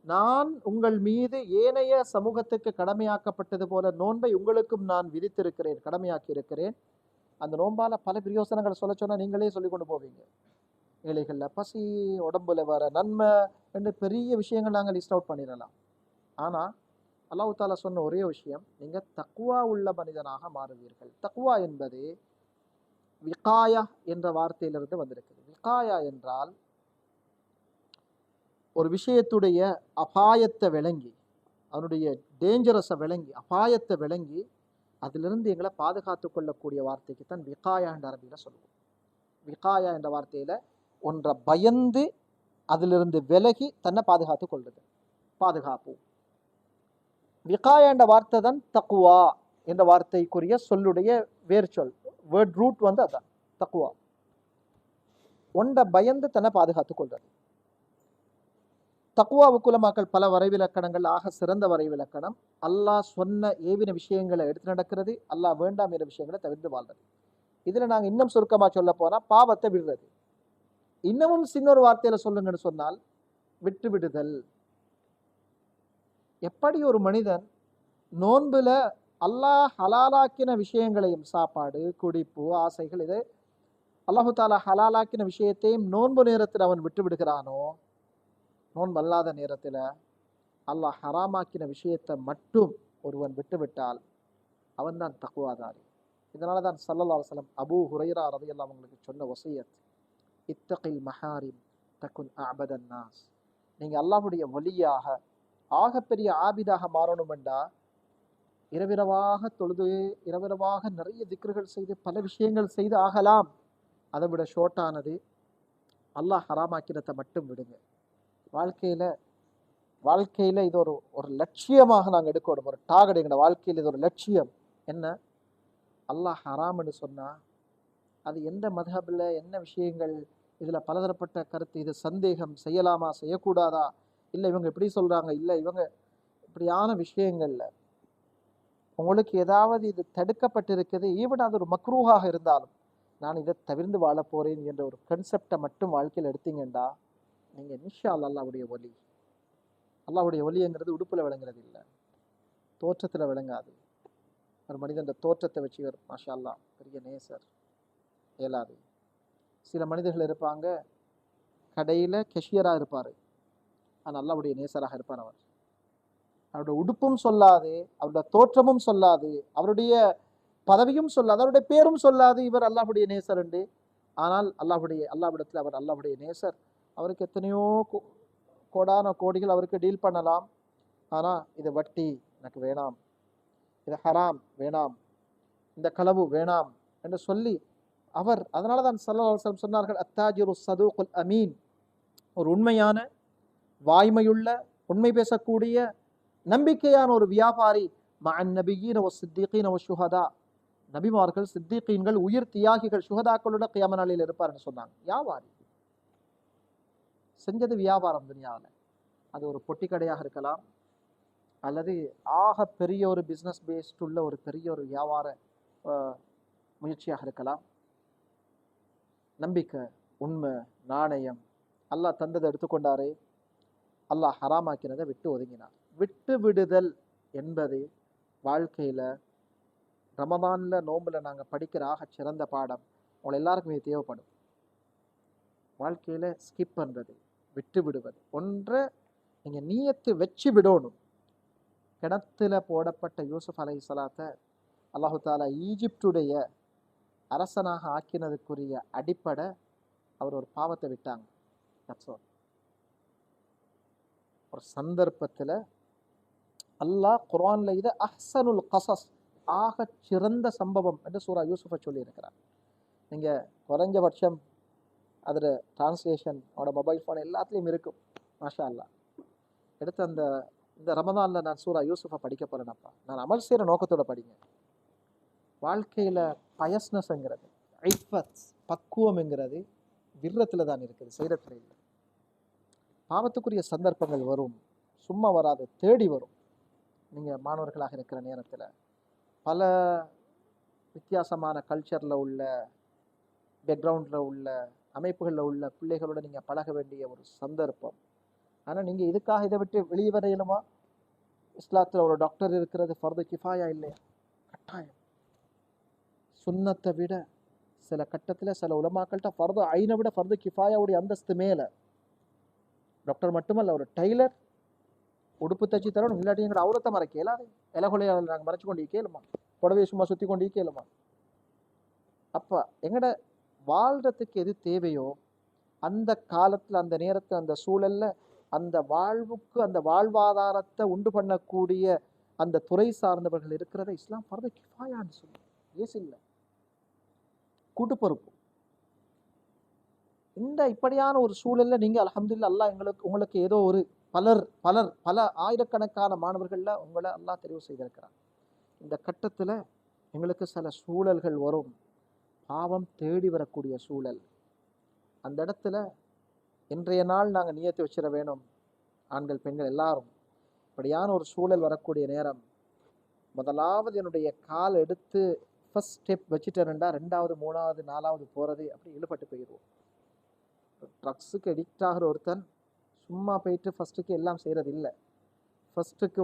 நான் உங்கள் மீது ஏனைய சமூகத்துக்கு கடமையாக்கப்பட்டது போல நோன்பை உங்களுக்கும் நான் விதித்திருக்கிறேன், கடமையாக்கி இருக்கிறேன். அந்த நோன்பால பல பிரயோசனங்கள் சொல்ல சொன்னா நீங்களே சொல்லி கொண்டு போவீங்க. ஏழைகள்ல பசி, உடம்புல வர நன்மை என்று பெரிய விஷயங்கள் நாங்கள் லிஸ்ட் அவுட் பண்ணிடலாம். ஆனா அல்லாஹ் தாலா சொன்ன ஒரே விஷயம், நீங்க தக்வா உள்ள மனிதனாக மாறுவீர்கள். தக்வா என்பது விகாயா என்ற வார்த்தையிலிருந்து வந்திருக்கிறது. விகாயா என்றால் ஒரு விஷயத்துடைய அபாயத்தை விளங்கி, அதனுடைய டேஞ்சரஸை விளங்கி, அபாயத்தை விளங்கி அதிலிருந்து எங்களை பாதுகாத்து கொள்ளக்கூடிய வார்த்தைக்கு தான் விகாயா என்ற அரபியில சொல்லுவோம். விகாயா என்ற வார்த்தையில ஒன்றை பயந்து அதிலிருந்து விலகி தன்னை பாதுகாத்து கொள்வது, பாதுகாப்பு. விகாயா என்ற வார்த்தை தான் தக்குவா என்ற வார்த்தைக்குரிய சொல்லுடைய வேர் சொல், வேர்ட் ரூட் அதான் தக்குவா. ஒன்றை பயந்து தன்னை பாதுகாத்து கொள்வது. தக்குவாவுக்கு உலமாக்கள் பல வரைவிலக்கணங்கள், ஆக சிறந்த வரைவிலக்கணம் அல்லாஹ் சொன்ன ஏவின விஷயங்களை எடுத்து நடக்கிறது, அல்லாஹ் வேண்டாம் என்ற விஷயங்களை தவிர்த்து வாழ்றது. இதுல நாங்க இன்னும் சுருக்கமா சொல்ல போனா பாவத்தை விடுறது. இன்னமும் சின்னொரு வார்த்தையில சொல்லுங்கன்னு சொன்னால் விட்டு விடுதல். எப்படி ஒரு மனிதன் நோன்புல அல்லாஹ் ஹலாலாக்கின விஷயங்களையும், சாப்பாடு, குடிப்பு, ஆசைகள், இது அல்லாஹு தாலா ஹலாலாக்கின விஷயத்தையும் நோன்பு நேரத்தில் அவன் விட்டு விடுகிறானோ, நோன்பு அல்லாத நேரத்தில் அல்லாஹ் ஹராமாக்கின விஷயத்தை மட்டும் ஒருவன் விட்டுவிட்டால் அவன் தான் தக்குவாதாரி. இதனால தான் ஸல்லல்லாஹு அலைஹி வஸல்லம் அபூ ஹுரைரா ரலியல்லாஹு அவங்களுக்கு சொன்ன வஸியத், இத்தகில் மஹாரிம் தகுன் அஅபதன் நாஸ். நீங்க அல்லாஹ்வுடைய வலியாக, ஆகப்பெரிய ஆபிதாக மாறணும் என்றா இரவிரவாக தொழுது, இரவிரவாக நிறைய திக்ருகள் செய்து, பல விஷயங்கள் செய்து ஆகலாம். அதை விட ஷோர்ட்டானது அல்லாஹ் ஹராமாக்கினத்தை மட்டும் விடுங்க. வாழ்க்கையில இது ஒரு லட்சியமாக நாங்கள் எடுக்கணும், ஒரு டார்கெட். எங்களோட வாழ்க்கையில் இது ஒரு லட்சியம். என்ன? அல்லாஹ் ஹராம்னு சொன்னா அது எந்த மதஹபில் என்ன விஷயங்கள், இதுல பலதரப்பட்ட கருத்து, இது சந்தேகம், செய்யலாமா செய்யக்கூடாதா, இல்லை இவங்க இப்படி சொல்றாங்க, இல்லை இவங்க இப்படியான விஷயங்கள்ல உங்களுக்கு ஏதாவது இது தடுக்கப்பட்டிருக்குது, ஈவன் அது ஒரு மக்ரூஹாக இருந்தாலும் நான் இதை தவிர்த்து வாழ போறேன் என்ற ஒரு கன்செப்டை மட்டும் வாழ்க்கையில் எடுத்தீங்கண்டா நீங்க இன்ஷா அல்லாஹ்வுடைய ஒலி. அல்லாஹ்வுடைய ஒலிங்கிறது உடுப்புல விளங்குறது இல்லை, தோற்றத்துல விளங்காது. ஒரு மனிதன் தோற்றத்தை வச்சு மாஷா அல்லாஹ் பெரிய நேசர் இயலாது. சில மனிதர்கள் இருப்பாங்க, கடையில கெஷியரா இருப்பாரு, ஆனால் அல்லாஹ்வுடைய நேசராக இருப்பார். அவருடைய உடுப்பும் சொல்லாது, அவருடைய தோற்றமும் சொல்லாது, அவருடைய பதவியும் சொல்லாது, அவருடைய பேரும் சொல்லாது, இவர் அல்லாஹ்வுடைய நேசர் என்று. ஆனால் அல்லாஹ்விடத்தில் அவர் அல்லாஹ்வுடைய நேசர். அவருக்கு எத்தனையோ கோடான கோடிகள் அவருக்கு டீல் பண்ணலாம். ஆனா இது வட்டி எனக்கு வேணாம், இது ஹராம் வேணாம், இந்த களவு வேணாம் என்று சொல்லி அவர், அதனால தான் ஸல்லல்லாஹு அலைஹி வஸல்லம் சொன்னார்கள், அத்தாஜிரு ஸதூகுல் அமீன், ஒரு உண்மையான, வாய்மையுள்ள, உண்மை பேசக்கூடிய, நம்பிக்கையான ஒரு வியாபாரி, மஅன் நபியீன வ ஸித்தீகீன வ ஷுஹதா, நபிமார்கள், சித்தீகீன்கள், உயிர் தியாகிகள், ஷுஹதாக்களோட கியாம நாளில் இருப்பார்னு சொன்னாங்க. வியாபாரி செஞ்சது வியாபாரம் துனியாவில். அது ஒரு பொட்டி கடையாக இருக்கலாம், அல்லது ஆக பெரிய ஒரு பிஸ்னஸ் பேஸ்ட் உள்ள ஒரு பெரிய ஒரு வியாபார முயற்சியாக இருக்கலாம். நம்பிக்கை, உண்மை, நாணயம், அல்லாஹ் தந்ததை எடுத்துக்கொண்டாரே, அல்லாஹ் ஹராமாக்கினதை விட்டு ஒதுங்கினார். விட்டு விடுதல் என்பது வாழ்க்கையில ரமதான்ல, நோம்புல நாங்க படிக்கிற ஆக சிறந்த பாடம். உங்களை எல்லாருக்குமே தேவைப்படும். வாழ்க்கையில ஸ்கிப் பண்றது, விட்டு விடுவது, ஒன்றை நீங்க நீயத்து வச்சு விடணும். கிணத்துல போடப்பட்ட யூசுப் அலைஹிஸ்ஸலாத்தை அல்லாஹு தாலா ஈஜிப்டுடைய அரசனாக ஆக்கினதுக்குரிய அடிப்படை அவர் ஒரு பாவத்தை விட்டாங்க. ஒரு சந்தர்ப்பத்தில் அல்லாஹ் குர்ஆன்ல இதை அஹ்சனுல் கசஸ், ஆக சிறந்த சம்பவம் என்று சூரா யூசுஃபை சொல்லி இருக்கிறார். நீங்க குறைஞ்சபட்சம் அதில் டிரான்ஸ்லேஷன் அவனோட மொபைல் ஃபோன் எல்லாத்துலேயும் இருக்கும். மாஷா அல்லாஹ். எடுத்து இந்த ரமதானில் நான் சூரா யூசுஃபை படிக்க போகிறேனப்பா, நான் அமல் செய்கிற நோக்கத்தோட படிங்க. வாழ்க்கையில் பயஸ்னஸ்ங்கிறது, ஐஃபத் பக்குவம்ங்கிறது விரத்தில் தான் இருக்குது, செய்கிறத்துல இல்லை. பாவத்துக்குரிய சந்தர்ப்பங்கள் வரும், சும்மா வராது, தேடி வரும். நீங்கள் மாணவர்களாக இருக்கிற நேரத்தில் பல வித்தியாசமான கல்ச்சரில் உள்ள, பேக்ரவுண்டில் உள்ள, அமைப்புகளில் உள்ள பிள்ளைகளோட நீங்கள் பழக வேண்டிய ஒரு சந்தர்ப்பம். ஆனால் நீங்கள் இதுக்காக இதை விட்டு வெளியே வர இயலுமா? இஸ்லாத்தில் ஒரு டாக்டர் இருக்கிறது ஃபர்து கிஃபாயா இல்லையா? கட்டாயம். சுன்னத்தை விட சில கட்டத்தில் சில உலமாக்கள்கிட்ட ஃபர்து ஐனை விட ஃபர்து கிஃபாயாவுடைய அந்தஸ்து மேலே. டாக்டர் மட்டுமல்ல, ஒரு டைலர் உடுப்பு தச்சு தரணும், இல்லாட்டி எங்களோட அவுரத்தை மறைக்க இயலாது. இலகொலையால் நாங்கள் மறைச்சு கொண்டு கேளுமா, புடவையை சும்மா சுற்றி கொண்டு கேளுமா. அப்போ எங்களோட வாழ்கிறதுக்கு எது தேவையோ அந்த காலத்தில், அந்த நேரத்தில், அந்த சூழலில், அந்த வாழ்வுக்கு, அந்த வாழ்வாதாரத்தை உண்டு பண்ணக்கூடிய அந்த துறை சார்ந்தவர்கள் இருக்கிறத இஸ்லாம் ஃபர்து கிஃபாயான்னு சொல்லி ஏசி இல்லை, கூட்டு பொறுப்பு. இந்த இப்படியான ஒரு சூழலில் நீங்கள் அல்ஹம்துலில்லாஹ் அல்லாஹ் உங்களுக்கு ஏதோ ஒரு பல ஆயிரக்கணக்கான மாணவர்களில் உங்களை அல்லாஹ் தெரிவு செய்திருக்கிறார். இந்த கட்டத்தில் எங்களுக்கு சில சூழல்கள் வரும், பாவம் தேடி வரக்கூடிய சூழல். அந்த இடத்துல இன்றைய நாள் நாங்கள் நியத்து வச்சிட வேணும், ஆண்கள் பெண்கள் எல்லாரும். இப்படியான ஒரு சூழல் வரக்கூடிய நேரம், முதலாவது என்னுடைய கால் எடுத்து ஃபர்ஸ்ட் ஸ்டெப் வச்சுட்டேன்டா, ரெண்டாவது மூணாவது நாலாவது போகிறது அப்படி இழுபட்டு போயிடுவோம். ட்ரக்ஸுக்கு எடிக்ட் ஆகிற ஒருத்தன் சும்மா போயிட்டு ஃபஸ்ட்டுக்கு எல்லாம் செய்கிறது இல்லை. ஃபஸ்ட்டுக்கு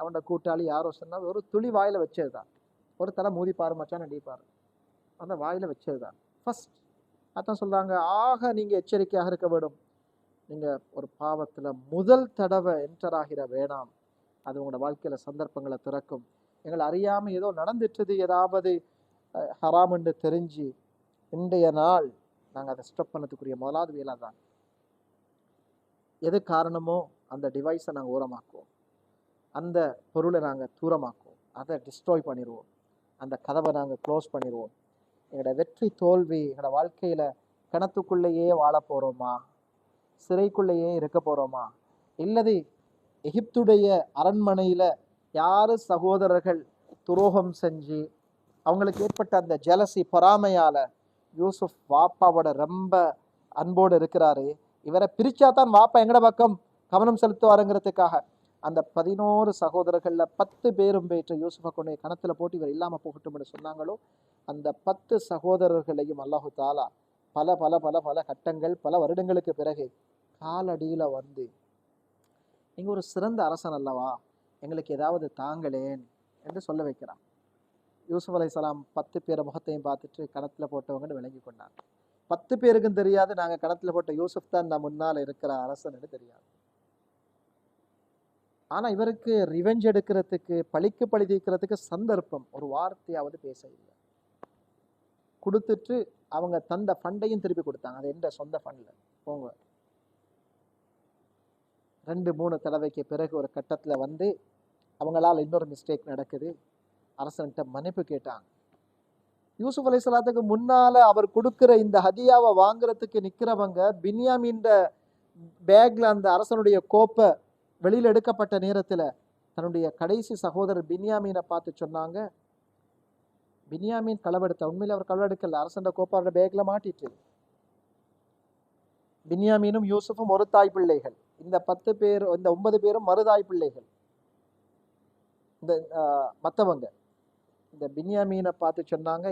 அவனோட கூட்டாளி யாரோ சொன்னால் ஒரு துளி வாயில் வச்சது தான், ஒரு தலை மூதி பாரு மச்சான் அடிப்பார், அந்த வாயில் வச்சது தான் ஃபஸ்ட். அதான் சொல்கிறாங்க, ஆக நீங்கள் எச்சரிக்கையாக இருக்க வேண்டும். நீங்கள் ஒரு பாவத்தில் முதல் தடவை என்டர் ஆகிற வேணாம். அது உங்களோட வாழ்க்கையில் சந்தர்ப்பங்களை திறக்கும். எங்களை அறியாமல் ஏதோ நடந்துட்டுது, ஏதாவது ஹராம்னு தெரிஞ்சு இன்றைய நாள் நாங்கள் அதை ஸ்டாப் பண்ணதுக்குரிய முதலாவது வேலை தான். எது காரணமோ அந்த டிவைஸை நாங்கள் ஓரமாக்குவோம், அந்த பொருளை நாங்கள் தூரமாக்குவோம், அதை டிஸ்ட்ராய் பண்ணிடுவோம், அந்த கதவை நாங்கள் க்ளோஸ் பண்ணிடுவோம். எங்களோட வெற்றி தோல்வி எங்களோட வாழ்க்கையில் கிணத்துக்குள்ளேயே வாழ போகிறோமா, சிறைக்குள்ளேயே இருக்க போகிறோமா, இல்லது எகிப்துடைய அரண்மனையில் யார் சகோதரர்கள் துரோகம் செஞ்சு அவங்களுக்கு ஏற்பட்ட அந்த ஜலசி பொறாமையால் யூசுப் வாப்பாவோட ரொம்ப அன்போடு இருக்கிறாரு, இவரை பிரிச்சா தான் வாப்பா எங்கட பக்கம் கவனம் செலுத்துவாருங்கிறதுக்காக அந்த 11 சகோதரர்களில் 10 பேரும் போயிட்டு யூசுஃபை கொண்டு கணத்தில் போட்டு இவர் இல்லாமல் போகட்டும்னு சொன்னாங்களோ, அந்த 10 சகோதரர்களையும் அல்லாஹு தாலா பல பல பல பல கட்டங்கள் பல வருடங்களுக்கு பிறகு காலடியில் நீங்கள் ஒரு சிறந்த அரசன் அல்லவா, எங்களுக்கு ஏதாவது தாங்களேன் என்று சொல்ல வைக்கிறான். யூசுப் அலைஹிஸ்ஸலாம் 10 பேரை முகத்தையும் பார்த்துட்டு கணத்தில் போட்டவங்கன்னு விளங்கி கொண்டாங்க. 10 பேருக்கும் தெரியாது நாங்கள் கணத்தில் போட்ட யூசுப் தான் நான் முன்னால் இருக்கிற அரசன்னு தெரியாது. ஆனால் இவருக்கு ரிவெஞ்ச் எடுக்கிறதுக்கு, பழிக்கு பழி தீர்க்கிறதுக்கு சந்தர்ப்பம், ஒரு வார்த்தையாவது பேச இல்லை. கொடுத்துட்டு அவங்க தந்த ஃபண்டையும் திருப்பி கொடுத்தாங்க, அது எந்த சொந்த ஃபண்டில் போங்க. 2-3 தடவைக்கு பிறகு ஒரு கட்டத்தில் அவங்களால் இன்னொரு மிஸ்டேக் நடக்குது, அரசன்கிட்ட மன்னிப்பு கேட்டாங்க. யூசுப் அலைஹிஸ்ஸலாத்துக்கு முன்னால் அவர் கொடுக்குற இந்த ஹதியாவை வாங்குறதுக்கு நிற்கிறவங்க பின்யாமீன் பேக்கில் அந்த அரசனுடைய கோப்பை வெளியில் எடுக்கப்பட்ட நேரத்தில் தன்னுடைய கடைசி சகோதரர் பின்யாமீனை பார்த்து சொன்னாங்க, பின்யாமீன் களவெடுத்த, உண்மையில் அவர் களவெடுக்கல, அரசன் கோப்பாவோட பேக்கில் மாட்டிட்டு. பின்யாமீனும் யூசுஃபும் ஒரு தாய் பிள்ளைகள், இந்த 10 பேர், இந்த 9 பேரும் மறுதாய் பிள்ளைகள். இந்த மற்றவங்க இந்த பின்யாமீனை பார்த்து சொன்னாங்க,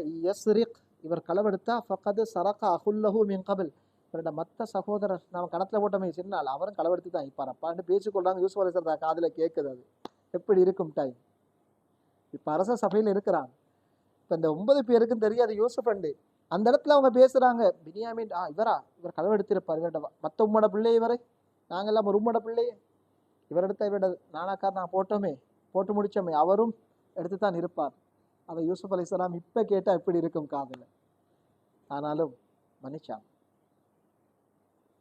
இவர் களவெடுத்தா ஃபகது சரக அஹுல்லஹு மின் கபில், இவரோட மற்ற சகோதரர் நாம் கணத்தில் போட்டமே சின்னால் அவரும் களவெடுத்து தான் இப்பாரப்பான்னு பேசிக்கொள்றாங்க. யூசுப் அலைஹிஸ்ஸலாம் காதில் கேட்குது. அது எப்படி இருக்கும் டைம்? இப்போ அரச சபையில் இருக்கிறாங்க. இப்போ இந்த 9 பேருக்கும் தெரியாது யூசுப் அண்டு. அந்த இடத்துல அவங்க பேசுகிறாங்க, பின்யாமீன் இவர் களவெடுத்திருப்பார், இவரோட மற்ற உம்மோட பிள்ளை, இவரை நாங்கள்லாம் ஒரு உம்மோட பிள்ளையே. இவரிடத்தை விட நானாக்கார் நான் போட்டு முடிச்சோமே, அவரும் எடுத்துத்தான் இருப்பார். அதை யூசுப் அலைஹிஸ்ஸலாம் இப்ப கேட்டா எப்படி இருக்கும் காதுல. ஆனாலும் மன்னிச்சாங்க.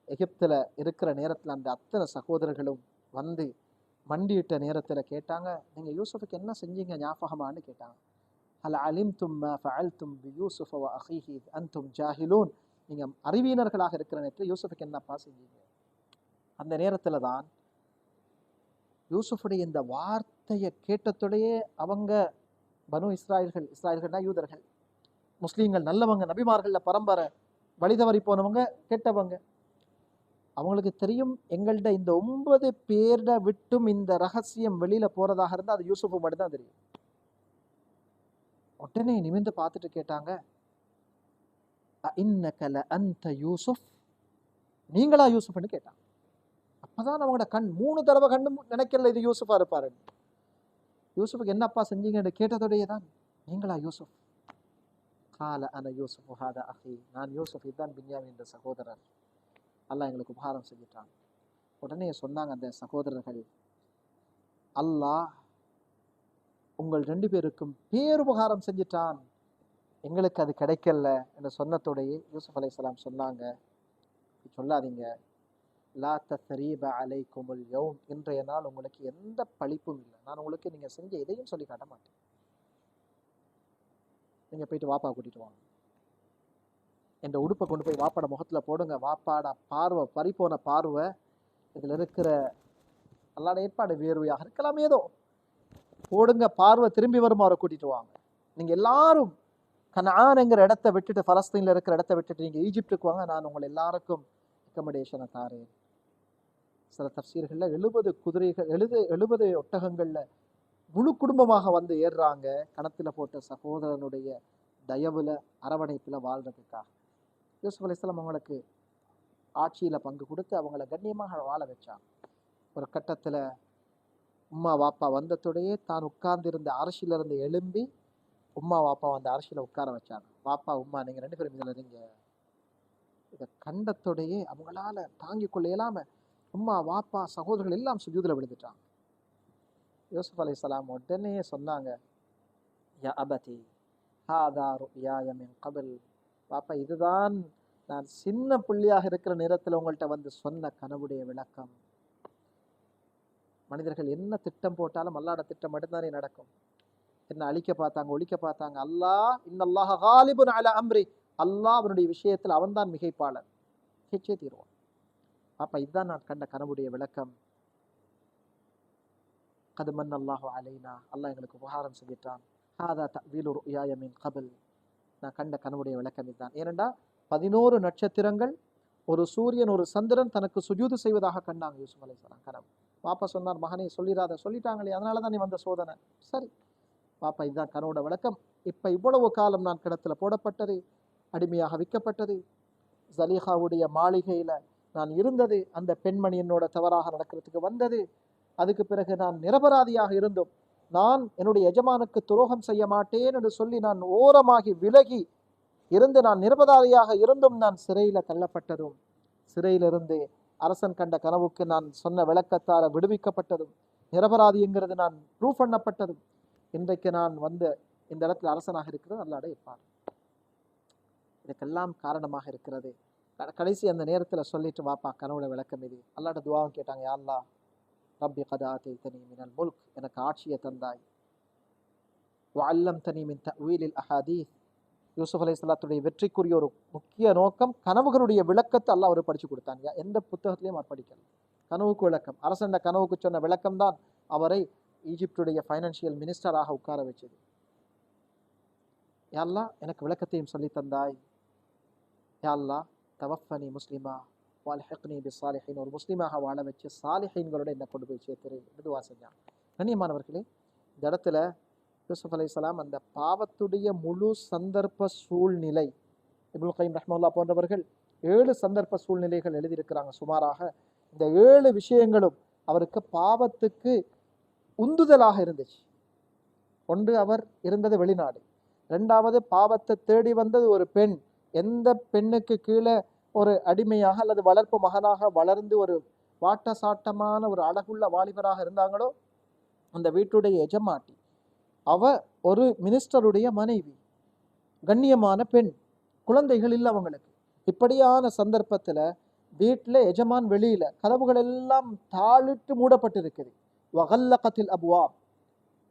எகிப்துல இருக்கிற நேரத்துல அந்த அத்தனை சகோதரர்களும் வந்து மண்டியிட்ட நேரத்துல கேட்டாங்க, நீங்க யூசுஃபுக்கு என்ன செஞ்சீங்க ஞாபகமான்னு கேட்டாங்க. ஹல் அலிம்தும் மா ஃபஅல்தும் பியூசுஃப வ அஹீஹி இத் அன்தும் ஜாஹிலூன். நீங்க அறிவீனர்களாக இருக்கிற நேரத்தில் யூசுஃபுக்கு என்னப்பா செஞ்சீங்க? அந்த நேரத்துல தான் யூசுஃபுடைய இந்த வார்த்தையை கேட்டதோடையே அவங்க பனு இஸ்ராயல்கள்னா யூதர்கள், முஸ்லீம்கள், நல்லவங்க, நபிமார்கள்ல பரம்பரை, வழிதவறி போனவங்க, கெட்டவங்க. அவங்களுக்கு தெரியும் எங்கள்ட இந்த 9 பேர்ட விட்டும் இந்த ரகசியம் வெளியில போறதாக இருந்தா அது யூசுஃபு மட்டும் தான் தெரியும். உடனே நிமிர்ந்து பார்த்துட்டு கேட்டாங்க, இன்னக லஅன்த யூசுஃப், நீங்களா யூசுஃப்னு கேட்டாங்க. அப்பதான் அவங்களோட கண் 3 தடவை கண்ணும் நினைக்கல இது யூசுஃபா இருப்பாரு. யூசுஃபுக்கு என்னப்பா செஞ்சீங்கன்னு கேட்டதோடையே தான், நீங்களா யூசுஃப்? கால அன யூசுஃப் ஹாதா அஹி, நான் யூசுஃப், இதுதான் பின்யாமின் என்ற சகோதரர், அல்லாஹ் எங்களுக்கு உபகாரம் செஞ்சிட்டான். உடனே சொன்னாங்க அந்த சகோதரர்கள், அல்லாஹ் உங்கள் 2 பேருக்கும் பேருபகாரம் செஞ்சிட்டான், எங்களுக்கு அது கிடைக்கல என்று சொன்னதோடையே யூசுப் அலைஹிஸ்ஸலாம் சொன்னாங்க, சொல்லாதீங்க, லா தஸ்ரீப அலைக்குமுல் யௌம், இன்றைய நாள் உங்களுக்கு எந்த பழிப்பும் இல்லை, நான் உங்களுக்கு நீங்க செஞ்ச எதையும் சொல்லி காட்ட மாட்டேன், நீங்க போயிட்டு வாப்பா கூட்டிட்டு வாங்க, என்ற உடுப்பை கொண்டு போய் வாப்பாட முகத்துல போடுங்க, வாப்பாட பார்வை பறிப்போன பார்வை, இதுல இருக்கிற அல்லாட ஏற்பாடு வேர்வையாக இருக்கலாம், ஏதோ போடுங்க, பார்வை திரும்பி வரும், அவரை கூட்டிட்டு வாங்க. நீங்க எல்லாரும் கனான்ங்கிற இடத்தை விட்டுட்டு, பலஸ்தீன்ல இருக்கிற இடத்தை விட்டுட்டு நீங்க ஈஜிப்டுக்கு வாங்க, நான் உங்களை எல்லாருக்கும் அக்கமடேஷனை தாரேன். சில தஃசீர்கள்ல 70 குதிரைகள் 70 ஒட்டகங்கள்ல முழு குடும்பமாக வந்து ஏறுறாங்க, கணத்துல போட்ட சகோதரனுடைய தயவுல அரவணைப்புல வாழ்றதுக்காக. யூசுப் அலைஹிஸ்ஸலாம் அவங்களுக்கு ஆட்சியில பங்கு கொடுத்து அவங்கள கண்ணியமாக வாழ வச்சாங்க. ஒரு கட்டத்துல உம்மா வாப்பா வந்ததோடையே தான் உட்கார்ந்திருந்த அரசியல இருந்து எழும்பி உம்மா வாப்பா வந்து அரசியல உட்கார வச்சாங்க. வாப்பா உம்மா நீங்க 2 பேரும் இதுல இருங்க. இதை கண்டத்தோடையே அவங்களால தாங்கிக் கொள்ள இயலாம உம்மா வாப்பா சகோதரர்கள் எல்லாம் சுஜூதுல விழுந்துட்டாங்க. யூசுப் அலைஹிஸ்ஸலாம் உடனே சொன்னாங்க, யா அபதி ஹாதா ருயா மின் கபில், பாப்பா இதுதான் நான் சின்ன புள்ளியாக இருக்கிற நேரத்தில் உங்கள்கிட்ட வந்து சொன்ன கனவுடைய விளக்கம். மனிதர்கள் என்ன திட்டம் போட்டாலும் அல்லாஹ்ட திட்டம் மட்டும்தானே நடக்கும். என்ன அழிக்க பார்த்தாங்க, ஒழிக்க பார்த்தாங்க, அல்லாஹ் இன்னல்லாஹ காலிபுன் அலா அம்ரி, அல்லாஹ் அவனுடைய விஷயத்தில் அவன்தான் மிகைப்பாளன், ஜெயிச்சே தீருவான். அப்ப இதுதான் நான் கண்ட கனவுடைய விளக்கம். கது மன் அல்லாஹு அலைனா, அல்லாஹ் எங்களுக்கு உபகாரம் செஞ்சிட்டான். ஹாதா தஅவீலு ருயா மின் கபில், நான் கண்ட கனவுடைய விளக்கம் இதுதான். ஏனென்றா 11 நட்சத்திரங்கள், ஒரு சூரியன், ஒரு சந்திரன் தனக்கு சுஜூது செய்வதாக கண்டாங்க யூசுப் அலைஹிஸ்ஸலாம் கனவு. பாப்பா சொன்னார், மகனே சொல்லிடாத, சொல்லிட்டாங்களே அதனாலதான் நீ வந்த சோதனை. சரி பாப்பா இதுதான் கனவோட விளக்கம். இப்ப இவ்வளவு காலம் நான் கிணத்துல போடப்பட்டது, அடிமையாக விற்கப்பட்டது, ஜலீஹாவுடைய மாளிகையில நான் இருந்தது, அந்த பெண்மணி என்னோட தவறாக நடக்கிறதுக்கு வந்தது, அதுக்கு பிறகு நான் நிரபராதியாக இருந்தும் நான் என்னுடைய எஜமானுக்கு துரோகம் செய்ய மாட்டேன் என்று சொல்லி நான் ஓரமாகி விலகி இருந்து நான் நிரபராதியாக இருந்தும் நான் சிறையில தள்ளப்பட்டதும், சிறையிலிருந்து அரசன் கண்ட கனவுக்கு நான் சொன்ன விளக்கத்தால விடுவிக்கப்பட்டதும், நிரபராதிங்கிறது நான் ப்ரூவ் பண்ணப்பட்டதும், இன்றைக்கு நான் வந்து இந்த இடத்துல அரசனாக இருக்கிறது அல்லாஹ் இருப்பார். இதுக்கெல்லாம் காரணமாக இருக்கிறது. கடைசி அந்த நேரத்துல சொல்லிட்டு வாப்பா கனவுல விளக்கம் இது. அல்லாஹ்ட துஆவும் கேட்டாங்க, யா அல்லாஹ் ரப்பி கத் ஆதைதனி மினல் முல்க், எனக்கு ஆட்சியை தந்தாய், வஅல்லம்தனி மின் தஅவீலில் அஹாதீஸ். யூசுப் அலைஹிஸ்ஸலாத்துடைய வெற்றிக்குரிய ஒரு முக்கிய நோக்கம் கனவுகளுடைய விளக்கத்தை அல்லாஹ் அவர் படிச்சு கொடுத்தாங்க. எந்த புத்தகத்திலையும் அவர் படிக்கல. கனவுக்கு விளக்கம், அரசன் கனவுக்கு சொன்ன விளக்கம் தான் அவரை ஈஜிப்டுடைய ஃபைனான்சியல் மினிஸ்டராக உட்கார வச்சது. யா அல்லாஹ் எனக்கு விளக்கத்தையும் சொல்லி தந்தாய், யா அல்லாஹ் தவஃபனி முஸ்லிமா வல்ஹிக்னி பிஸ்ஸாலிஹீன், ஒரு முஸ்லிமாக வாழ வச்சு சாலிஹீன்களோட என்ன கொண்டு போய் சேர்த்துரு துஆ செஞ்சாங்க. கண்ணியமானவர்களே, இந்த இடத்துல யூசுப் அலைஹிஸ்ஸலாம் அந்த பாவத்துடைய முழு சந்தர்ப்ப சூழ்நிலை, இப்னுல் கய்யிம் ரஹ்மத்துல்லாஹ் போன்றவர்கள் 7 சந்தர்ப்ப சூழ்நிலைகள் எழுதியிருக்கிறாங்க சுமாராக. இந்த 7 விஷயங்களும் அவருக்கு பாவத்துக்கு உந்துதலாக இருந்துச்சு. ஒன்று, அவர் இருந்தது வெளிநாடு. 2வது, பாவத்தை தேடி வந்தது ஒரு பெண். எந்த பெண்ணுக்கு கீழே ஒரு அடிமையாக அல்லது வளர்ப்பு மகனாக வளர்ந்து வாட்ட சாட்டமான ஒரு அழகுள்ள வாலிபராக இருந்தாங்களோ, அந்த வீட்டுடைய எஜமாட்டி அவ ஒரு மினிஸ்டருடைய மனைவி, கண்ணியமான பெண், குழந்தைகள் இல்லை அவங்களுக்கு. இப்படியான சந்தர்ப்பத்துல வீட்டுல எஜமான் வெளியில கதவுகள் எல்லாம் தாளிட்டு மூடப்பட்டிருக்குது. வகல்லகத்தில் அபுவாப்,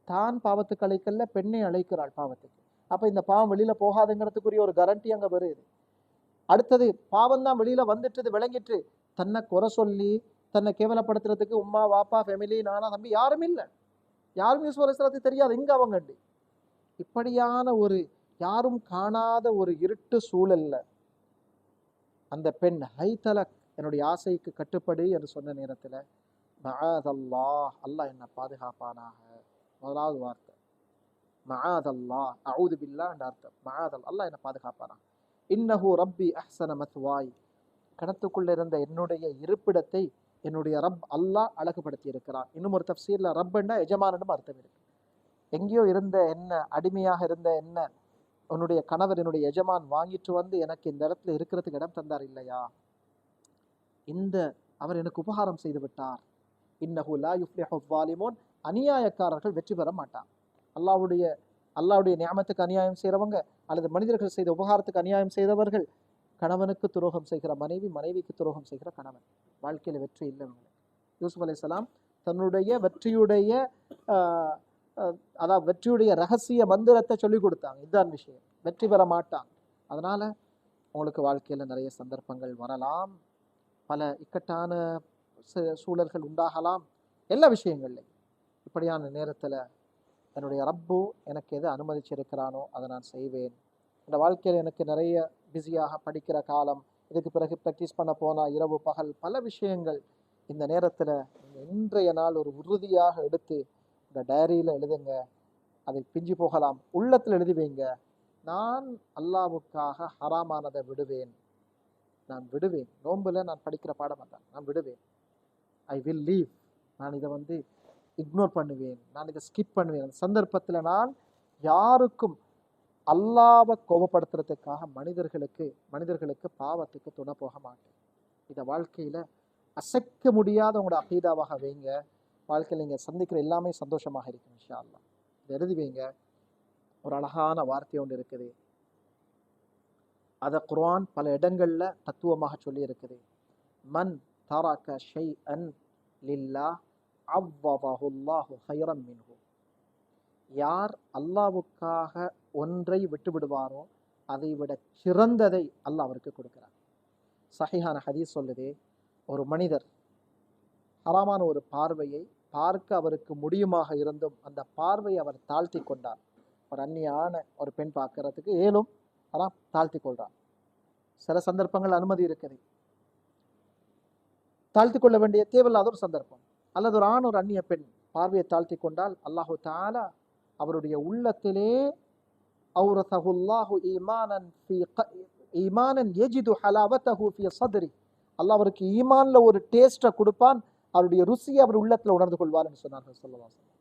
தான் பாவத்துக்கு அழைக்கல, பெண்ணை அழைக்கிறாள் பாவத்துக்கு. அப்ப இந்த பாவம் வெளியில போகாதுங்கிறதுக்குரிய ஒரு கேரண்டி அங்க வருது. அடுத்தது பாவம் தான் வெளியில வந்துட்டு விளங்கிட்டு தன்னை குறை சொல்லி தன்னை கேவலப்படுத்துறதுக்கு உம்மா வாப்பா ஃபேமிலி நானா தம்பி யாரும் இல்லை, யாரும் யூசுப் அலைஹிஸ்ஸலாத்துக்கு தெரியாது எங்க அவங்க. இப்படியான ஒரு யாரும் காணாத ஒரு இருட்டு சூழல்ல அந்த பெண் ஹைதலக், என்னுடைய ஆசைக்கு கட்டுப்படு என்று சொன்ன நேரத்துல மஆதல்லாஹ், அல்லாஹ் என்ன பாதுகாப்பானாக. முதலாவது வார்த்தை மஆதல்லாஹ், அஊது பில்லாஹ் என்ற அர்த்தம். மஆதல், அல்லாஹ் என்ன பாதுகாப்பானாக. இன்னஹு ரப்பி அஹ்ஸன மத்வாய், கணத்துக்குள்ள இருந்த என்னுடைய இருப்பிடத்தை என்னுடைய ரப் அல்லாஹ் அழகுபடுத்தி இருக்கிறான். இன்னும் ஒரு தஃப்சீர்ல ரப்புன்னா எஜமானனும் அர்த்தம் இருக்கு. எங்கேயோ இருந்த என்ன, அடிமையாக இருந்த என்ன உன்னுடைய கணவர் என்னுடைய எஜமான் வாங்கிட்டு வந்து எனக்கு இந்த இடத்துல இருக்கிறதுக்கு இடம் தந்தார் இல்லையா, இந்த அவர் எனக்கு உபகாரம் செய்து விட்டார். இன்னஹு லா யுஃப்லிஹு ஸாலிமூன், அநியாயக்காரர்கள் வெற்றி பெற மாட்டான். அல்லாஹ்வுடைய நியமத்துக்கு அநியாயம் செய்கிறவங்க அல்லது மனிதர்கள் செய்த உபகாரத்துக்கு அநியாயம் செய்தவர்கள், கணவனுக்கு துரோகம் செய்கிற மனைவி, மனைவிக்கு துரோகம் செய்கிற கணவன், வாழ்க்கையில வெற்றி இல்லை. யூசுப் அலைஹிஸ்ஸலாம் தன்னுடைய வெற்றியுடைய ரகசிய மந்திரத்தை சொல்லி கொடுத்தாங்க. இதுதான் விஷயம், வெற்றி பெற மாட்டான். அதனால உங்களுக்கு வாழ்க்கையில நிறைய சந்தர்ப்பங்கள் வரலாம், பல இக்கட்டான சூழல்கள் உண்டாகலாம், எல்லா விஷயங்கள்லையும். இப்படியான நேரத்துல என்னுடைய ரப்பு எனக்கு எது அனுமதிச்சிருக்கிறானோ அதை நான் செய்வேன். இந்த வாழ்க்கையில் எனக்கு நிறைய பிஸியாக படிக்கிற காலம், இதுக்கு பிறகு ப்ராக்டிஸ் பண்ண போனா இரவு பகல் பல விஷயங்கள். இந்த நேரத்தில் இன்றைய நாள் ஒரு உறுதியாக எடுத்து இந்த டைரியில் எழுதுங்க. அதை பிஞ்சு போகலாம், உள்ளத்தில் எழுதி வைங்க. நான் அல்லாவுக்காக ஹராமானதை விடுவேன், நான் விடுவேன். நோன்புல நான் படிக்கிற பாடம் தான், நான் விடுவேன். ஐ வில் லீவ், நான் இதை இக்னோர் பண்ணுவேன், நான் இதை ஸ்கிப் பண்ணுவேன். அந்த சந்தர்ப்பத்தில் நான் யாருக்கும் அல்லாவை கோபப்படுத்துறதுக்காக மனிதர்களுக்கு பாவத்துக்கு துணை போக மாட்டேன். இதை வாழ்க்கையில அசைக்க முடியாத உங்களோட அகீதாவாக வைங்க. வாழ்க்கையில் நீங்க சந்திக்கிற எல்லாமே சந்தோஷமாக இருக்கும் இன்ஷா அல்லாஹ். இதை எழுதி வைங்க. ஒரு அழகான வார்த்தை ஒன்று இருக்குது, அதை குர்ஆன் பல இடங்கள்ல தத்துவமாக சொல்லி இருக்குது. மன் தரக ஷைஅன் லில்லாஹ் அவ்வதஹுல்லாஹு கைரம் மின்ஹு, யார் அல்லாவுக்காக ஒன்றை விட்டு விடுவாரோ அதை விட சிறந்ததை அல்லாஹ் அவருக்கு கொடுக்கிறார். சஹீஹான ஹதீஸ் சொல்லுது, ஒரு மனிதர் ஹராமான ஒரு பார்வையை பார்க்க அவருக்கு முடியுமாக இருந்தும் அந்த பார்வையை அவர் தாழ்த்தி கொண்டார். ஒரு அந்நியான ஒரு பெண் பார்க்கறதுக்கு ஏலும் அதான் தாழ்த்தி கொள்றார். சில சந்தர்ப்பங்கள் அனுமதி இருக்குது, தாழ்த்தி கொள்ள வேண்டிய தேவையில்லாத ஒரு சந்தர்ப்பம். அல்லது ஒரு ஆண் ஒரு அந்நிய பெண் பார்வையை தாழ்த்தி கொண்டால் அல்லாஹு தஆலா அவருடைய உள்ளத்திலே அவ்ரதஹுல்லாஹு ஈமானன் யஜிது ஹலாவதஹு ஃபீ ஸத்ரி, அல்லாஹ் அவருக்கு ஈமான்ல ஒரு டேஸ்ட்டை கொடுப்பான், அவருடைய ருசியை அவர் உள்ளத்துல உணர்ந்து கொள்வார் என்று சொன்னார்கள் ஸல்லல்லாஹு அலைஹி வஸல்லம்.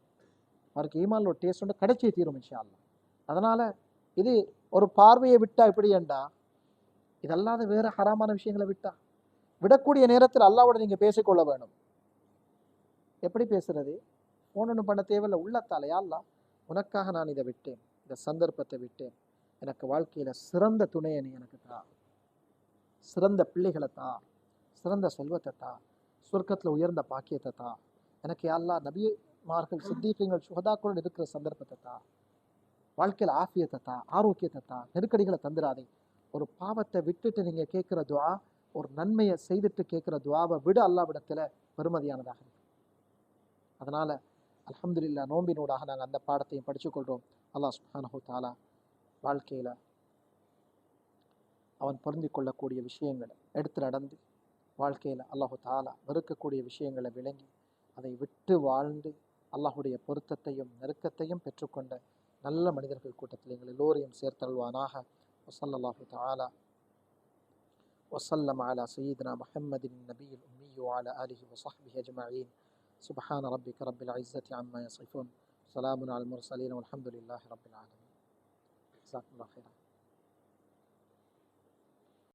அவருக்கு ஈமான்ல ஒரு டேஸ்ட் ஒன்று கிடைச்சே தீரும் இன்ஷா அல்லாஹ். அதனால இது ஒரு பார்வையை விட்டா எப்படி ஏண்டா, இதல்லாத வேற ஹராமான விஷயங்களை விடக்கூடிய நேரத்தில் அல்லாஹ்வோட நீங்க பேசிக்கொள்ள வேணும். எப்படி பேசுறது? ஃபோன் ஒன்றும் பண்ண தேவையில்லை, உள்ளத்தால யா அல்லாஹ் உனக்காக நான் இதை விட்டேன், இந்த சந்தர்ப்பத்தை விட்டேன், எனக்கு வாழ்க்கையில சிறந்த துணையை நீ எனக்கு தா, சிறந்த பிள்ளைகளை தா, சிறந்த செல்வத்தை தா, சொர்க்கத்துல உயர்ந்த பாக்கியத்தை தா, எனக்கு யா அல்லாஹ் நபிமார்கள் சித்தீகங்கள் சுஹதாக்களுடன் இருக்கிற சந்தர்ப்பத்தை தா, வாழ்க்கையில ஆஃபியத்தை தா, ஆரோக்கியத்தை தா, நெருக்கடிகளை தந்துடாதே. ஒரு பாவத்தை விட்டுட்டு நீங்க கேட்கிற துஆ, ஒரு நன்மையை செய்துட்டு கேட்கிற துஆவை விட அல்லாஹ்விடத்துல பெருமதியானதாக இருக்கு. அதனால அல்ஹம்துலில்லாஹ் நோம்பினூடாக நாங்கள் அந்த பாடத்தையும் படிச்சுக்கொள்கிறோம். அல்லாஹ் சுப்ஹானஹு தஆலா வாழ்க்கையில அவன் பொருந்தி கொள்ளக்கூடிய விஷயங்களை எடுத்து நடந்து, வாழ்க்கையில அல்லாஹு தஆலா வெறுக்கக்கூடிய விஷயங்களை விளங்கி அதை விட்டு வாழ்ந்து அல்லாஹுடைய பொருத்தத்தையும் நெருக்கத்தையும் பெற்றுக்கொண்ட நல்ல மனிதர்கள் கூட்டத்தில் எங்கள் எல்லோரையும் சேர்த்தல்வானாக. வஸல்லல்லாஹு தஆலா وسلم على سيدنا محمد النبي الأمي وعلى آله وصحبه أجمعين. سبحان ربك رب العزة عما يصفون، سلام على المرسلين والحمد لله رب العالمين. جزاكم الله خيرا.